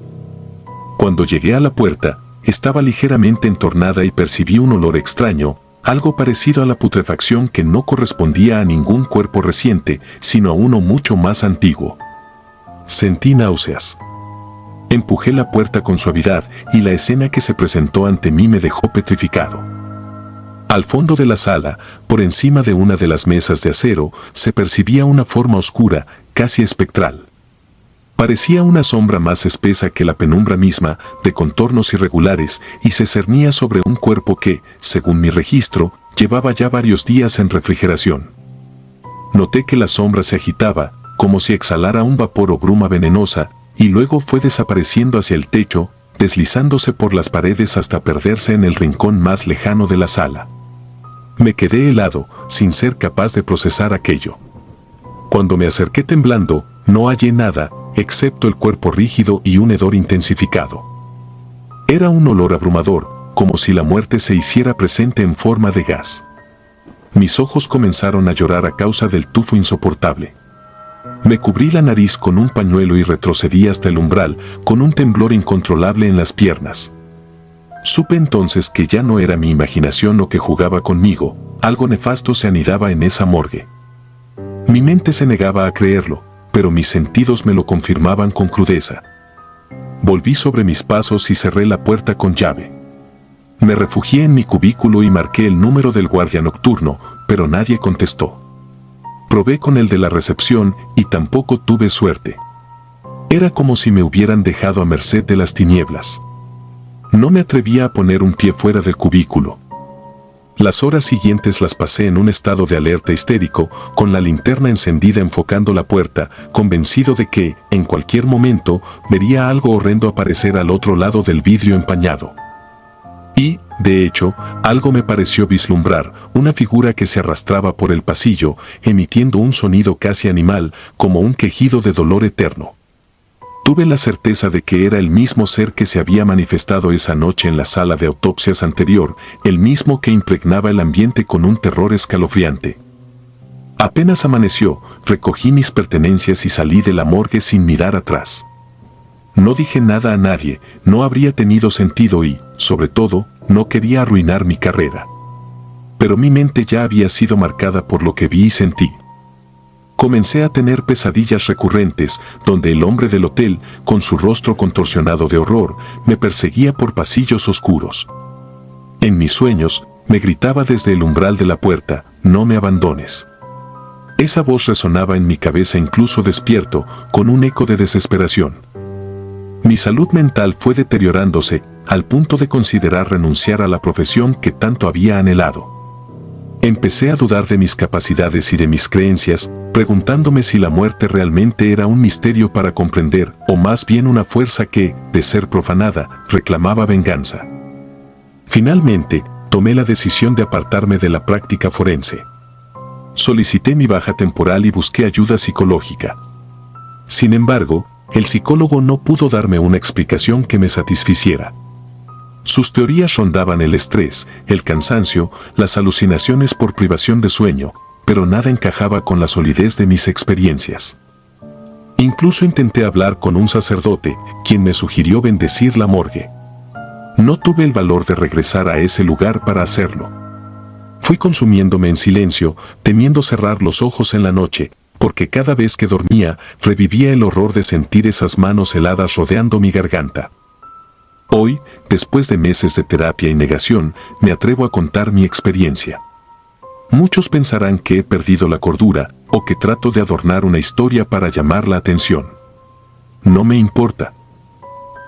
Cuando llegué a la puerta, estaba ligeramente entornada y percibí un olor extraño, algo parecido a la putrefacción que no correspondía a ningún cuerpo reciente, sino a uno mucho más antiguo. Sentí náuseas. Empujé la puerta con suavidad y la escena que se presentó ante mí me dejó petrificado. Al fondo de la sala, por encima de una de las mesas de acero, se percibía una forma oscura, casi espectral. Parecía una sombra más espesa que la penumbra misma, de contornos irregulares, y se cernía sobre un cuerpo que, según mi registro, llevaba ya varios días en refrigeración. Noté que la sombra se agitaba, como si exhalara un vapor o bruma venenosa, y luego fue desapareciendo hacia el techo, deslizándose por las paredes hasta perderse en el rincón más lejano de la sala. Me quedé helado, sin ser capaz de procesar aquello. Cuando me acerqué temblando, no hallé nada, excepto el cuerpo rígido y un hedor intensificado. Era un olor abrumador, como si la muerte se hiciera presente en forma de gas. Mis ojos comenzaron a llorar a causa del tufo insoportable. Me cubrí la nariz con un pañuelo y retrocedí hasta el umbral, con un temblor incontrolable en las piernas. Supe entonces que ya no era mi imaginación lo que jugaba conmigo, algo nefasto se anidaba en esa morgue. Mi mente se negaba a creerlo, pero mis sentidos me lo confirmaban con crudeza. Volví sobre mis pasos y cerré la puerta con llave. Me refugié en mi cubículo y marqué el número del guardia nocturno, pero nadie contestó. Probé con el de la recepción y tampoco tuve suerte. Era como si me hubieran dejado a merced de las tinieblas. No me atrevía a poner un pie fuera del cubículo. Las horas siguientes las pasé en un estado de alerta histérico, con la linterna encendida enfocando la puerta, convencido de que, en cualquier momento, vería algo horrendo aparecer al otro lado del vidrio empañado. Y, de hecho, algo me pareció vislumbrar, una figura que se arrastraba por el pasillo, emitiendo un sonido casi animal, como un quejido de dolor eterno. Tuve la certeza de que era el mismo ser que se había manifestado esa noche en la sala de autopsias anterior, el mismo que impregnaba el ambiente con un terror escalofriante. Apenas amaneció, recogí mis pertenencias y salí de la morgue sin mirar atrás. No dije nada a nadie, no habría tenido sentido y, sobre todo, no quería arruinar mi carrera. Pero mi mente ya había sido marcada por lo que vi y sentí. Comencé a tener pesadillas recurrentes, donde el hombre del hotel, con su rostro contorsionado de horror, me perseguía por pasillos oscuros. En mis sueños, me gritaba desde el umbral de la puerta, «No me abandones». Esa voz resonaba en mi cabeza incluso despierto, con un eco de desesperación. Mi salud mental fue deteriorándose, al punto de considerar renunciar a la profesión que tanto había anhelado. Empecé a dudar de mis capacidades y de mis creencias, preguntándome si la muerte realmente era un misterio para comprender, o más bien una fuerza que, de ser profanada, reclamaba venganza. Finalmente, tomé la decisión de apartarme de la práctica forense. Solicité mi baja temporal y busqué ayuda psicológica. Sin embargo, el psicólogo no pudo darme una explicación que me satisficiera. Sus teorías rondaban el estrés, el cansancio, las alucinaciones por privación de sueño, pero nada encajaba con la solidez de mis experiencias. Incluso intenté hablar con un sacerdote, quien me sugirió bendecir la morgue. No tuve el valor de regresar a ese lugar para hacerlo. Fui consumiéndome en silencio, temiendo cerrar los ojos en la noche, porque cada vez que dormía, revivía el horror de sentir esas manos heladas rodeando mi garganta. Hoy, después de meses de terapia y negación, me atrevo a contar mi experiencia. Muchos pensarán que he perdido la cordura, o que trato de adornar una historia para llamar la atención. No me importa.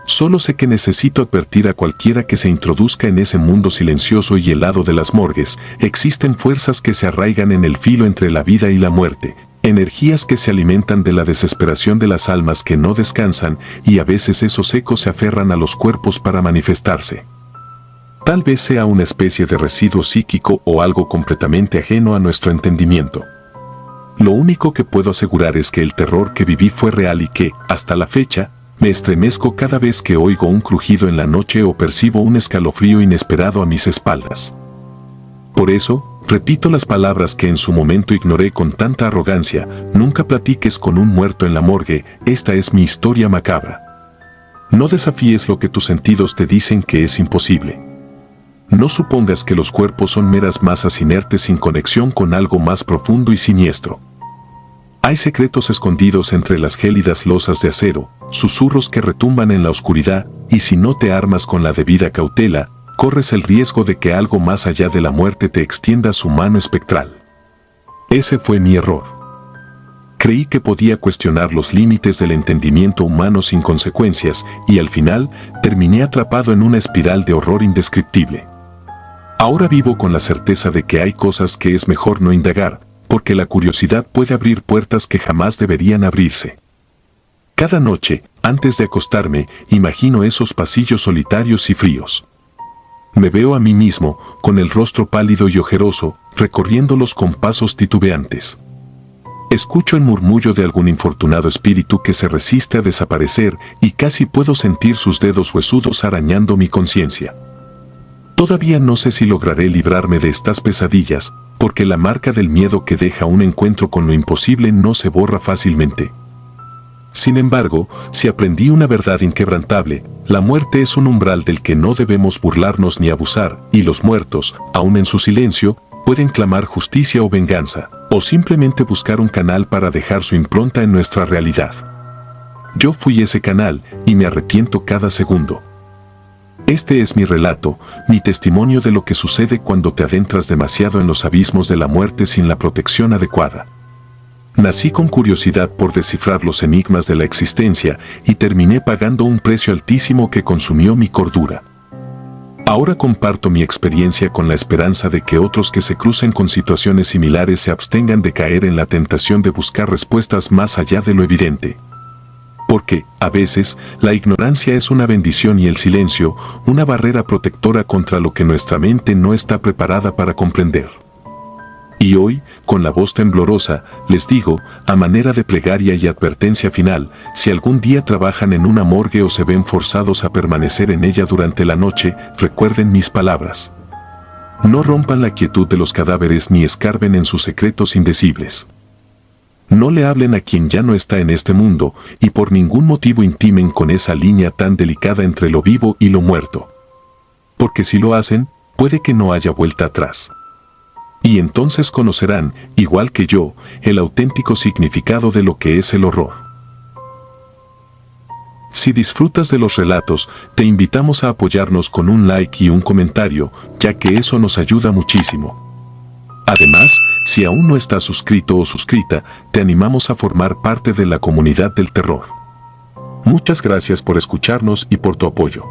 Solo sé que necesito advertir a cualquiera que se introduzca en ese mundo silencioso y helado de las morgues, existen fuerzas que se arraigan en el filo entre la vida y la muerte, energías que se alimentan de la desesperación de las almas que no descansan, y a veces esos ecos se aferran a los cuerpos para manifestarse. Tal vez sea una especie de residuo psíquico o algo completamente ajeno a nuestro entendimiento. Lo único que puedo asegurar es que el terror que viví fue real y que, hasta la fecha, me estremezco cada vez que oigo un crujido en la noche o percibo un escalofrío inesperado a mis espaldas. Por eso, Repito las palabras que en su momento ignoré con tanta arrogancia: nunca platiques con un muerto en la morgue, esta es mi historia macabra. No desafíes lo que tus sentidos te dicen que es imposible. No supongas que los cuerpos son meras masas inertes sin conexión con algo más profundo y siniestro. Hay secretos escondidos entre las gélidas losas de acero, susurros que retumban en la oscuridad, y si no te armas con la debida cautela, corres el riesgo de que algo más allá de la muerte te extienda su mano espectral. Ese fue mi error. Creí que podía cuestionar los límites del entendimiento humano sin consecuencias, y al final terminé atrapado en una espiral de horror indescriptible. Ahora vivo con la certeza de que hay cosas que es mejor no indagar, porque la curiosidad puede abrir puertas que jamás deberían abrirse. Cada noche, antes de acostarme, imagino esos pasillos solitarios y fríos. Me veo a mí mismo, con el rostro pálido y ojeroso, recorriéndolos con pasos titubeantes. Escucho el murmullo de algún infortunado espíritu que se resiste a desaparecer y casi puedo sentir sus dedos huesudos arañando mi conciencia. Todavía no sé si lograré librarme de estas pesadillas, porque la marca del miedo que deja un encuentro con lo imposible no se borra fácilmente. Sin embargo, si aprendí una verdad inquebrantable, la muerte es un umbral del que no debemos burlarnos ni abusar, y los muertos, aun en su silencio, pueden clamar justicia o venganza, o simplemente buscar un canal para dejar su impronta en nuestra realidad. Yo fui ese canal, y me arrepiento cada segundo. Este es mi relato, mi testimonio de lo que sucede cuando te adentras demasiado en los abismos de la muerte sin la protección adecuada. Nací con curiosidad por descifrar los enigmas de la existencia y terminé pagando un precio altísimo que consumió mi cordura. Ahora comparto mi experiencia con la esperanza de que otros que se crucen con situaciones similares se abstengan de caer en la tentación de buscar respuestas más allá de lo evidente. Porque, a veces, la ignorancia es una bendición y el silencio, una barrera protectora contra lo que nuestra mente no está preparada para comprender. Y hoy, con la voz temblorosa, les digo, a manera de plegaria y advertencia final, si algún día trabajan en una morgue o se ven forzados a permanecer en ella durante la noche, recuerden mis palabras. No rompan la quietud de los cadáveres ni escarben en sus secretos indecibles. No le hablen a quien ya no está en este mundo, y por ningún motivo intimen con esa línea tan delicada entre lo vivo y lo muerto. Porque si lo hacen, puede que no haya vuelta atrás. Y entonces conocerán, igual que yo, el auténtico significado de lo que es el horror. Si disfrutas de los relatos, te invitamos a apoyarnos con un like y un comentario, ya que eso nos ayuda muchísimo. Además, si aún no estás suscrito o suscrita, te animamos a formar parte de la comunidad del terror. Muchas gracias por escucharnos y por tu apoyo.